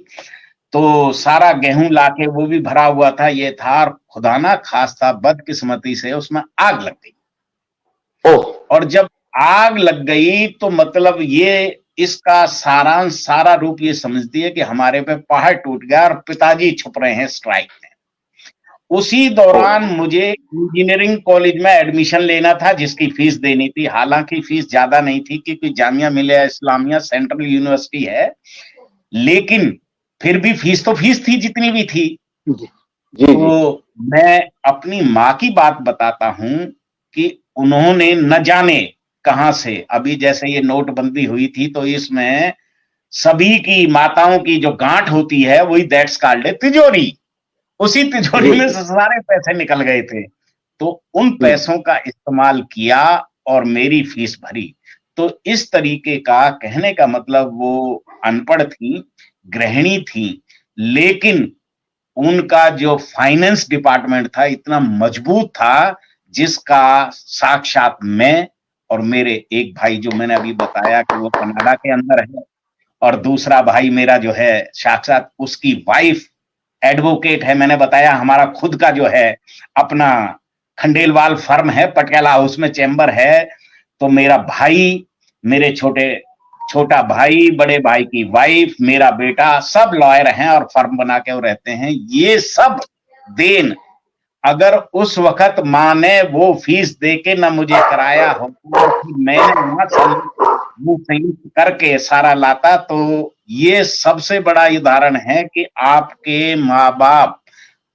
तो सारा गेहूं लाके वो भी भरा हुआ था, ये था। और खुदा ना खास्ता बदकिस्मती से उसमें आग लग गई। और जब आग लग गई तो मतलब ये, इसका सारांश, सारा रूप ये समझती है कि हमारे पे पहाड़ टूट गया और पिताजी छुप रहे हैं स्ट्राइक में। उसी दौरान मुझे इंजीनियरिंग कॉलेज में एडमिशन लेना था, जिसकी फीस देनी थी। हालांकि फीस ज्यादा नहीं थी, क्योंकि जामिया मिलिया इस्लामिया सेंट्रल यूनिवर्सिटी है, लेकिन फिर भी फीस तो फीस थी जितनी भी थी। तो मैं अपनी माँ की बात बताता हूं कि उन्होंने न जाने कहां से, अभी जैसे ये नोटबंदी हुई थी तो इसमें सभी की माताओं की जो गांठ होती है वही दैट्स कॉल्ड तिजोरी, उसी तिजोरी में से सारे पैसे निकल गए थे। तो उन पैसों का इस्तेमाल किया और मेरी फीस भरी। तो इस तरीके का कहने का मतलब, वो अनपढ़ थी, गृहिणी थी, लेकिन उनका जो फाइनेंस डिपार्टमेंट था इतना मजबूत था, जिसका साक्षात मैं और मेरे एक भाई जो मैंने अभी बताया कि वो कनाडा के अंदर है, और दूसरा भाई मेरा जो है साक्षात उसकी वाइफ एडवोकेट है। मैंने बताया हमारा खुद का जो है अपना खंडेलवाल फर्म है, पटियाला हाउस में चैम्बर है। तो मेरा भाई, मेरे छोटा भाई, बड़े भाई की वाइफ, मेरा बेटा, सब लॉयर हैं और फर्म बना के वो रहते हैं। ये सब देन अगर उस वक्त माँ ने वो फीस दे के ना मुझे कराया होता, मैंने वहां से वो संयुक्त करके सारा लाता, तो ये सबसे बड़ा उदाहरण है कि आपके माँ बाप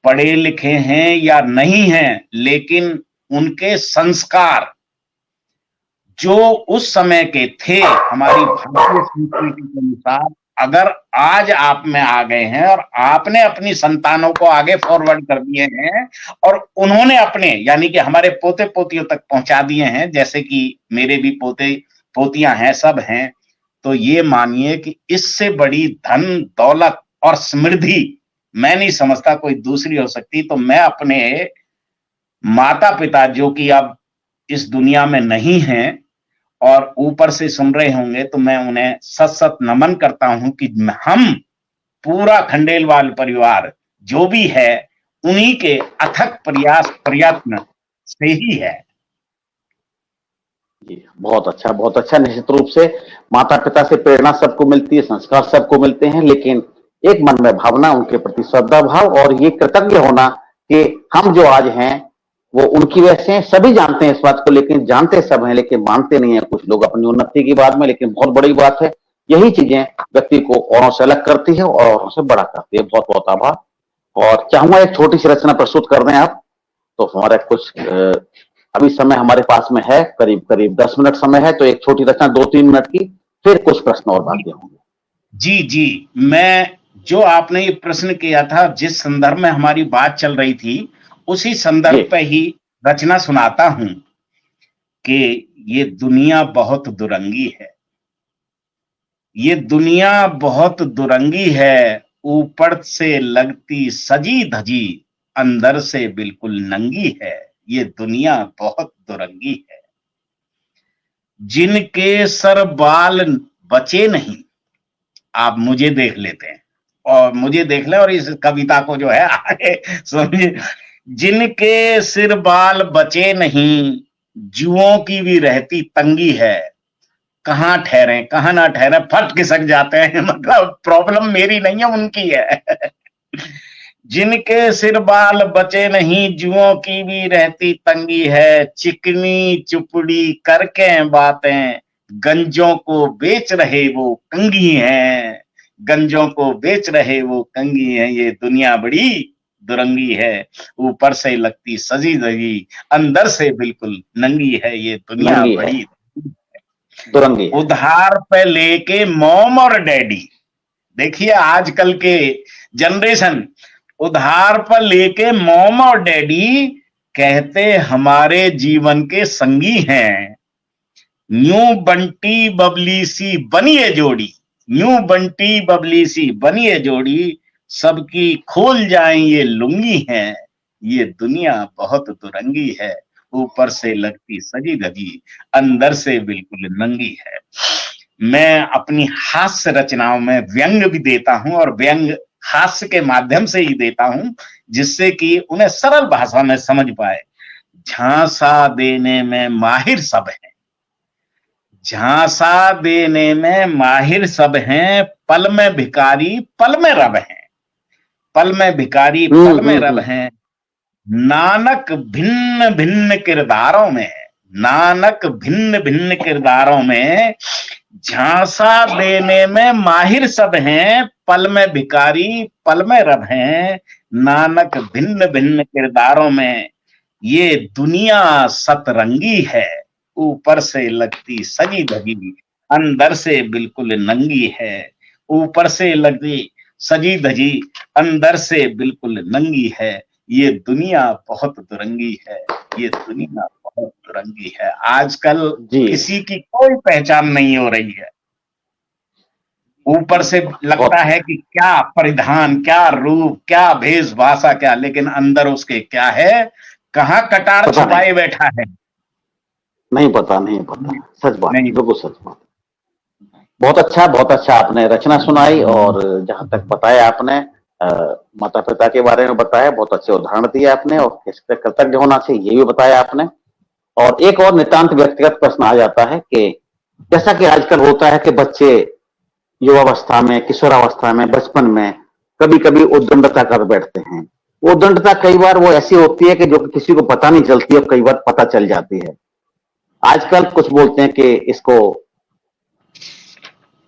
पढ़े लिखे हैं या नहीं हैं, लेकिन उनके संस्कार जो उस समय के थे हमारी भारतीय संस्कृति के अनुसार, अगर आज आप में आ गए हैं और आपने अपनी संतानों को आगे फॉरवर्ड कर दिए हैं और उन्होंने अपने यानी कि हमारे पोते पोतियों तक पहुंचा दिए हैं, जैसे कि मेरे भी पोते पोतियां हैं, सब हैं, तो ये मानिए कि इससे बड़ी धन दौलत और समृद्धि मैं नहीं समझता कोई दूसरी हो सकती। तो मैं अपने माता पिता जो कि अब इस दुनिया में नहीं हैं और ऊपर से सुन रहे होंगे, तो मैं उन्हें सत सत नमन करता हूं कि हम पूरा खंडेलवाल परिवार जो भी है उन्हीं के अथक प्रयास प्रयत्न से ही है। जी, बहुत अच्छा, बहुत अच्छा। निश्चित रूप से माता पिता से प्रेरणा सबको मिलती है, संस्कार सबको मिलते हैं, लेकिन एक मन में भावना, उनके प्रति श्रद्धा भाव और ये कृतज्ञ होना कि हम जो आज हैं वो उनकी वजह से हैं। सभी जानते हैं इस बात को, लेकिन जानते सब हैं लेकिन मानते नहीं है कुछ लोग अपनी उन्नति की बात में। लेकिन बहुत बड़ी बात है, यही चीजें व्यक्ति को औरों से अलग करती है और औरों से बड़ा करती है। बहुत बहुत आभार। और चाहूंगा एक छोटी सी रचना प्रस्तुत कर दें आप, तो हमारे कुछ अभी समय हमारे पास में है, करीब करीब 10 मिनट समय है, तो एक छोटी रचना 2-3 मिनट की, फिर कुछ प्रश्न और बातें होंगे। जी जी, मैं जो आपने ये प्रश्न किया था, जिस संदर्भ में हमारी बात चल रही थी, उसी संदर्भ पे ही रचना सुनाता हूं कि ये दुनिया बहुत दुरंगी है, ये दुनिया बहुत दुरंगी है, ऊपर से लगती सजी धजी, अंदर से बिल्कुल नंगी है, ये दुनिया बहुत दुरंगी है। जिनके सर बाल बचे नहीं, आप मुझे देख लेते हैं और मुझे देख लें और इस कविता को जो है आगे समझिए। जिनके सिर बाल बचे नहीं, जुओं की भी रहती तंगी है, कहाँ ठहरे कहाँ ना ठहरे, फट खिसक जाते हैं। मतलब प्रॉब्लम मेरी नहीं है, उनकी है। जिनके सिर बाल बचे नहीं, जुओं की भी रहती तंगी है, चिकनी चुपड़ी करके बातें, गंजों को बेच रहे वो कंगी हैं, गंजों को बेच रहे वो कंगी हैं, ये दुनिया बड़ी दुरंगी है, ऊपर से लगती सजी धजी, अंदर से बिल्कुल नंगी है, ये दुनिया बड़ी दुरंगी है। उधार पे लेके मॉम और डैडी, देखिए आजकल के जनरेशन उधार पर लेके मॉम और डैडी कहते हमारे जीवन के संगी हैं, न्यू बंटी बबली सी बनिए जोड़ी, न्यू बंटी बबली सी बनिए जोड़ी, सबकी खोल जाएं ये लुंगी हैं, ये दुनिया बहुत दुरंगी है, ऊपर से लगती सजी धजी, अंदर से बिल्कुल नंगी है। मैं अपनी हास्य रचनाओं में व्यंग भी देता हूं और व्यंग हास्य के माध्यम से ही देता हूं, जिससे कि उन्हें सरल भाषा में समझ पाए। झांसा देने में माहिर सब हैं, झांसा देने में माहिर सब हैं, पल में भिखारी पल में रब हैं, पल में भिखारी पल में रब हैं, नानक भिन्न भिन्न किरदारों में, नानक भिन्न भिन्न किरदारों में, झांसा देने में माहिर सब हैं, पल में भिखारी पल में रब हैं, नानक भिन्न भिन्न किरदारों में, ये दुनिया सतरंगी है, ऊपर से लगती सजी धजी, अंदर से बिल्कुल नंगी है, ऊपर से लगती सजी धजी, अंदर से बिल्कुल नंगी है, ये दुनिया बहुत दुरंगी है, ये दुनिया बहुत दुरंगी है। आजकल किसी की कोई पहचान नहीं हो रही है, ऊपर से लगता है कि क्या परिधान, क्या रूप, क्या भेष भाषा, क्या, लेकिन अंदर उसके क्या है, कहाँ कटार पता नहीं, छुपाए बैठा है। नहीं पता, नहीं पता, सच बात, नहीं। बिल्कुल सच बात। बहुत अच्छा आपने रचना सुनाई, और जहां तक बताया आपने माता पिता के बारे में बताया, बहुत अच्छे उदाहरण दिए आपने, और किस पे कृतज्ञ होना चाहिए ये भी बताया आपने। और एक और नितांत व्यक्तिगत प्रश्न आ जाता है कि जैसा कि आजकल होता है कि बच्चे युवावस्था में, किशोरावस्था में, बचपन में कभी कभी उद्दंडता कर बैठते हैं। वो उद्दंडता कई बार वो ऐसी होती है कि जो किसी को पता नहीं चलती, और कई बार पता चल जाती है। आजकल कुछ बोलते हैं कि इसको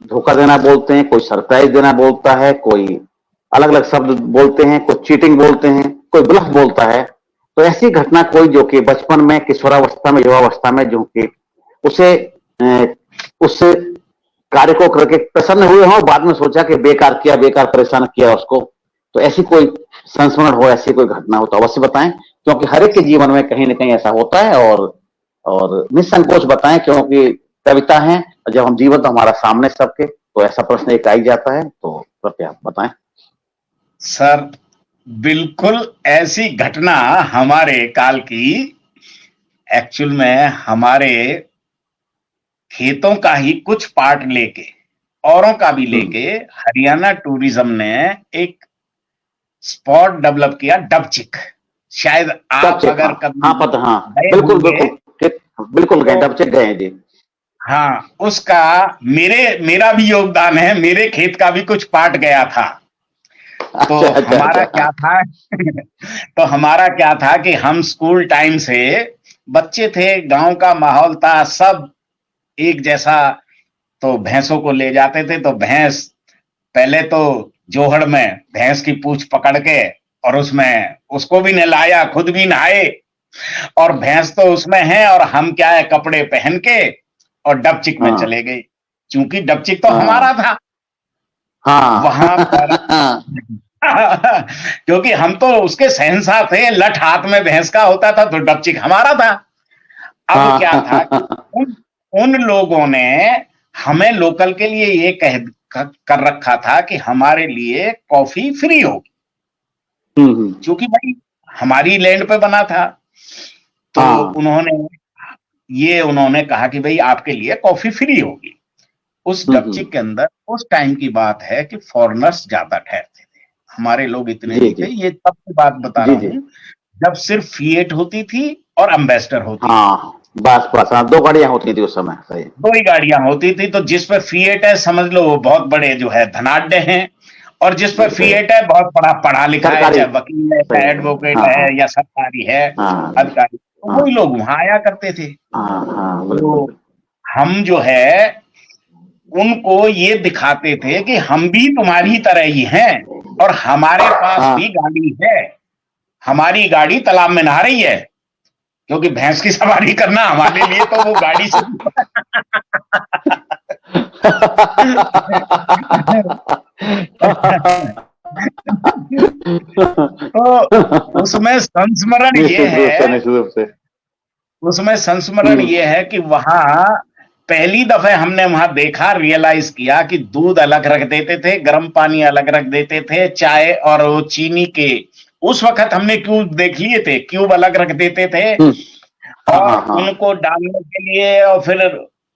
धोखा देना बोलते हैं, कोई सरप्राइज देना बोलता है, कोई अलग अलग शब्द बोलते हैं, कोई चीटिंग बोलते हैं, कोई ब्लफ बोलता है। तो ऐसी घटना कोई जो कि बचपन में, किशोरावस्था में, युवावस्था में, जो कि उसे उस कार्य को करके प्रसन्न हुए हो, बाद में सोचा कि बेकार किया, बेकार परेशान किया उसको। तो ऐसी कोई संस्मरण हो, ऐसी कोई घटना हो तो अवश्य बताएं, क्योंकि हर एक के जीवन में कहीं ना कहीं ऐसा होता है। और निसंकोच बताएं, क्योंकि कविता है, जब हम जीवन तो हमारा सामने सबके, तो ऐसा प्रश्न एक आ ही जाता है, तो कृपया बताएं। सर बिल्कुल ऐसी घटना हमारे काल की, एक्चुअल में हमारे खेतों का ही कुछ पार्ट लेके, औरों का भी लेके, हरियाणा टूरिज्म ने एक स्पॉट डेवलप किया, डबचिक। शायद डब आप चेक, हाँ अगर हाँ, कभी पता, हाँ, गए बिल्कुल होंगे बिल्कुल, बिल्कुल गए, तो, डब चेक गए हैं जी। हाँ, उसका मेरा भी योगदान है, मेरे खेत का भी कुछ पार्ट गया था। तो अच्छा अच्छा हमारा अच्छा। क्या था तो हमारा क्या था कि हम स्कूल टाइम से बच्चे थे, गांव का माहौल था, सब एक जैसा। तो भैंसों को ले जाते थे, तो भैंस पहले तो जोहड़ में भैंस की पूंछ पकड़ के, और उसमें उसको भी नहलाया, खुद भी नहाए, और भैंस तो उसमें है, और हम क्या है, कपड़े पहन के और डबचिक में हाँ चले गए। क्योंकि डबचिक तो हाँ हमारा था वहां पर। हाँ। क्योंकि हम तो उसके शहंशाह थे, लठ हाथ में भैंस का होता था, तो डबचिक हमारा था। अब क्या था कि हाँ। उन उन लोगों ने हमें लोकल के लिए ये कर रखा था कि हमारे लिए कॉफी फ्री होगी, क्योंकि भाई हमारी लैंड पे बना था। तो हाँ। उन्होंने कहा कि भाई आपके लिए कॉफी फ्री होगी। उस डबचिक के अंदर उस टाइम की बात है कि फॉरेनर्स ज्यादा ठहरते थे, हमारे लोग इतने जी नहीं थे। जी ये तब की बात बता जी रहा जी। हूं, जब सिर्फ फिएट होती थी और एम्बेसडर होती थी। हाँ, बस बस, हाँ, दो गाड़ियां होती थी उस समय, सही। दो ही गाड़ियां होती थी। तो जिस पे फिएट है, समझ लो वो बहुत बड़े जो है धनाढ्य हैं, और जिस पे सही, फिएट है बहुत बड़ा पढ़ा लिखा है, सरकारी, चाहे वकील है, सही चाहे सही, एडवोकेट हाँ है, हाँ या सरकारी है हाँ अधिकारी, तो हाँ वही लोग वहां आया करते थे। हाँ हाँ, बिल्कुल तो बिल्कुल। हम जो है उनको ये दिखाते थे कि हम भी तुम्हारी तरह ही हैं, और हमारे पास भी हाँ। गाड़ी है, हमारी गाड़ी तालाब में नहा रही है। क्योंकि भैंस की सवारी करना हमारे लिए तो वो गाड़ी से तो उसमें संस्मरण ये निश्चित रूप से, है निश्चित रूप से। उसमें संस्मरण हम्म। ये है कि वहां पहली दफे हमने वहां देखा, रियलाइज किया कि दूध अलग रख देते थे, गर्म पानी अलग रख देते थे, चाय और वो चीनी के उस वक्त हमने क्यूब देख लिए थे, क्यूब अलग रख देते थे, हम्म। हाँ और हाँ हाँ। उनको डालने के लिए और फिर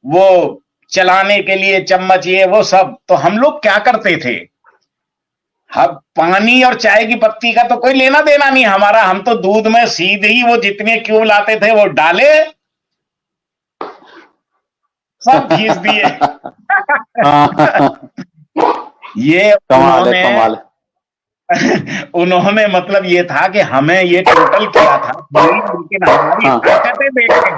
वो चलाने के लिए चम्मच, ये वो सब। तो हम लोग क्या करते थे, हम पानी और चाय की पत्ती का तो कोई लेना देना नहीं हमारा, हम तो दूध में सीधे ही वो जितने क्यूब लाते थे वो डाले, सब खींच दिए। हाँ, ये कमाल है, उन्होंने कमाल है। उन्होंने मतलब ये था कि हमें ये टोटल किया था, लेकिन हमारी हाँ हरकतें देख के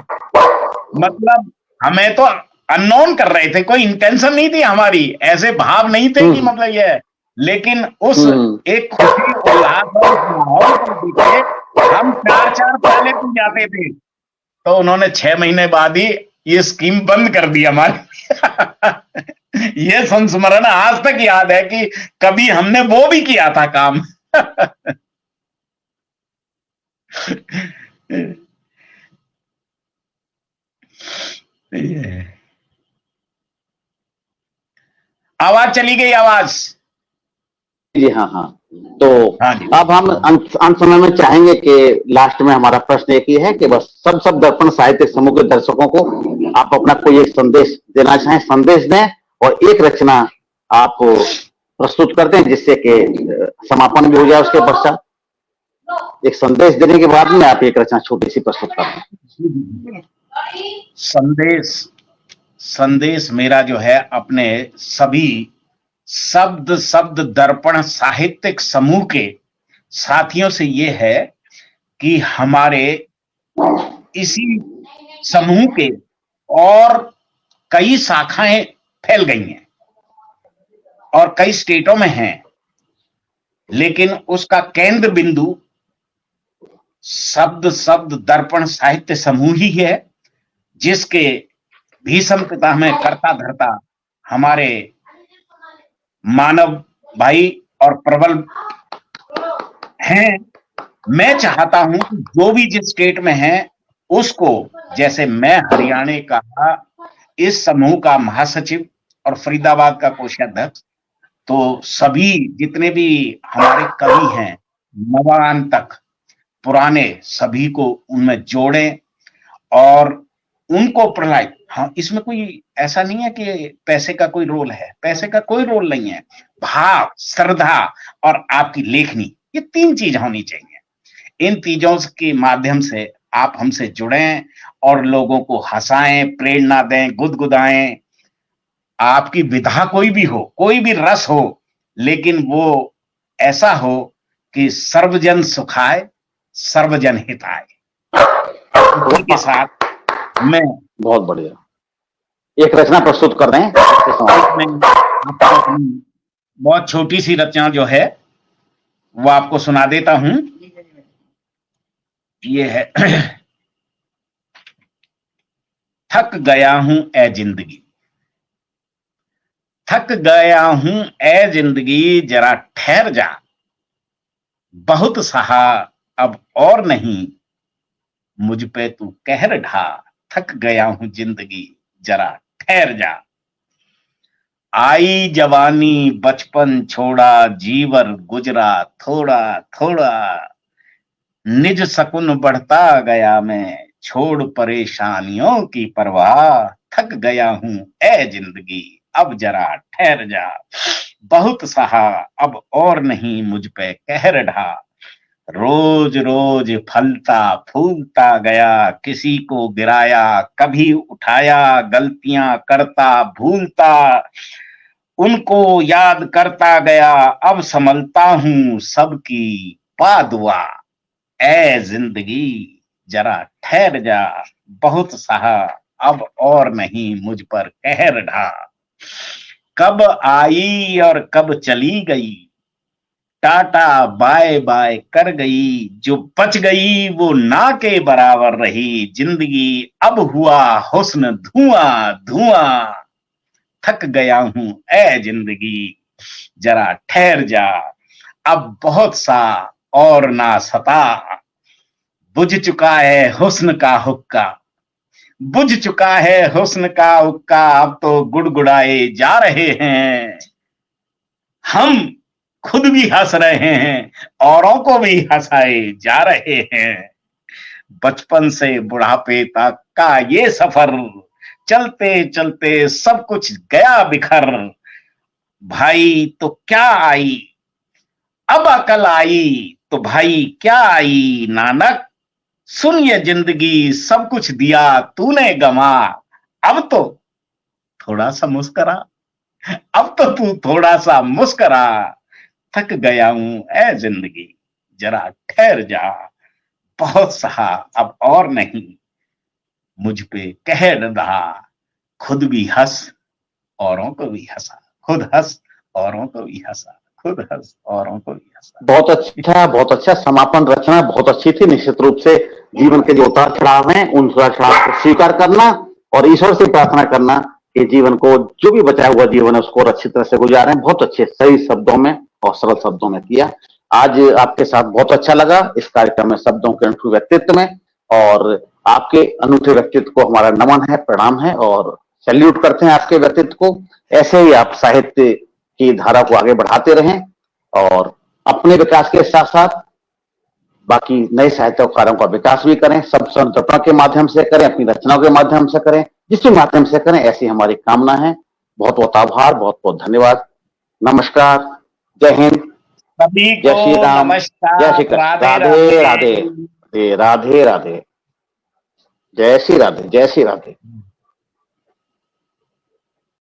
मतलब हमें तो अननोन कर रहे थे, कोई इंटेंशन नहीं थी हमारी, ऐसे भाव नहीं थे कि हम्म मतलब ये है। लेकिन उस हम्म। एक खुशी उल्लास और उस माहौल को देख के हम चार चार प्याले पी जाते थे। तो उन्होंने 6 महीने बाद ही ये स्कीम बंद कर दी हमारी। ये संस्मरण आज तक याद है कि कभी हमने वो भी किया था काम। आवाज चली गई, आवाज। जी हाँ हाँ। तो हाँ जी। अब हम अंत समय में चाहेंगे कि लास्ट में हमारा प्रश्न एक ही है कि बस सब दर्पण साहित्य समूह के दर्शकों को आप अपना कोई एक संदेश देना चाहें, संदेश दें और एक रचना आप प्रस्तुत कर दें जिससे कि समापन भी हो जाए। उसके पश्चात एक संदेश देने के बाद में आप एक रचना छोटी सी प्रस्तुत कर दें। संदेश मेरा जो है अपने सभी शब्द दर्पण साहित्यिक समूह के साथियों से ये है कि हमारे इसी समूह के और कई शाखाएं फैल गई हैं और कई स्टेटों में हैं, लेकिन उसका केंद्र बिंदु शब्द दर्पण साहित्य समूह ही है, जिसके भीषम पिता में करता धरता हमारे मानव भाई और प्रबल हैं। मैं चाहता हूं कि जो भी जिस स्टेट में है उसको, जैसे मैं हरियाणा का इस समूह का महासचिव और फरीदाबाद का कोषाध्यक्ष, तो सभी जितने भी हमारे कवि हैं नवान तक पुराने सभी को उनमें जोड़ें और उनको प्रलाय। हाँ, इसमें कोई ऐसा नहीं है कि पैसे का कोई रोल है, पैसे का कोई रोल नहीं है। भाव, श्रद्धा और आपकी लेखनी, ये तीन चीज होनी चाहिए। इन चीजों के माध्यम से आप हमसे जुड़ें और लोगों को हंसाएं, प्रेरणा दें, गुदगुदाएं। आपकी विधा कोई भी हो, कोई भी रस हो, लेकिन वो ऐसा हो कि सर्वजन सुखाए सर्वजन हिताय। इसी के साथ मैं बहुत बढ़िया एक रचना प्रस्तुत कर रहे हैं। बहुत छोटी सी रचना जो है वो आपको सुना देता हूं। ये है थक गया हूं ए जिंदगी, थक गया हूं ए जिंदगी जरा ठहर जा, बहुत सहा अब और नहीं मुझ पे तू कहर ढा। थक गया हूं जिंदगी जरा ठहर जा, आई जवानी बचपन छोड़ा जीवर गुजरा थोड़ा थोड़ा, निज सकुन बढ़ता गया मैं छोड़ परेशानियों की परवाह। थक गया हूं ए जिंदगी अब जरा ठहर जा, बहुत सहा अब और नहीं मुझ पे कहर ढा। रोज रोज फलता फूलता गया, किसी को गिराया कभी उठाया, गलतियां करता भूलता उनको याद करता गया, अब संभलता हूं सबकी पादुआ। ए जिंदगी जरा ठहर जा, बहुत सहा अब और नहीं मुझ पर कहर ढा। कब आई और कब चली गई, टाटा बाय बाय कर गई, जो बच गई वो ना के बराबर रही। जिंदगी अब हुआ हुस्न धुआं धुआं, थक गया हूं ए जिंदगी जरा ठहर जा, अब बहुत सा और ना सता। बुझ चुका है हुस्न का हुक्का, बुझ चुका है हुस्न का हुक्का, अब तो गुड़गुड़ाए जा रहे हैं। हम खुद भी हंस रहे हैं, औरों को भी हंसाए जा रहे हैं। बचपन से बुढ़ापे तक का ये सफर, चलते चलते सब कुछ गया बिखर। भाई तो क्या आई अब अकल आई, तो भाई क्या आई नानक। सुन ये जिंदगी सब कुछ दिया तूने गमा, अब तो थोड़ा सा मुस्करा, अब तो तू थोड़ा सा मुस्करा। थक गया हूं ए जिंदगी जरा ठहर जा, बहुत सहा अब और नहीं मुझ पे कहर ढा। खुद भी हंस औरों को भी हंसा, खुद हंस औरों को भी हंसा, खुद हंस औरों को भी हंसा। बहुत अच्छा समापन रचना बहुत अच्छी थी। निश्चित रूप से जीवन के जो उतार चढ़ाव हैं उन उतार चढ़ाव को स्वीकार करना और ईश्वर से प्रार्थना करना कि जीवन को जो भी बचाया हुआ जीवन है उसको अच्छी तरह से गुजारें। बहुत अच्छे सही शब्दों में और सरल शब्दों में किया। आज आपके साथ बहुत अच्छा लगा इस कार्यक्रम में शब्दों के अनूठे व्यक्तित्व में, और आपके अनूठे व्यक्तित्व को हमारा नमन है, प्रणाम है और सैल्यूट करते हैं आपके व्यक्तित्व को। ऐसे ही आप साहित्य की धारा को आगे बढ़ाते रहें और अपने विकास के साथ साथ बाकी नए साहित्यकारों का विकास भी करें, सब संतर्पण के माध्यम से करें, अपनी रचनाओं के माध्यम से करें, जिस भी माध्यम से करें, ऐसी हमारी कामना है। बहुत बहुत आभार, बहुत बहुत धन्यवाद। नमस्कार, जय हिंद, सभी जय को श्री राम, जय नमस्कार, श्री कृष्ण, राधे राधे राधे। राधे, राधे राधे, जय श्री राधे, जय श्री राधे।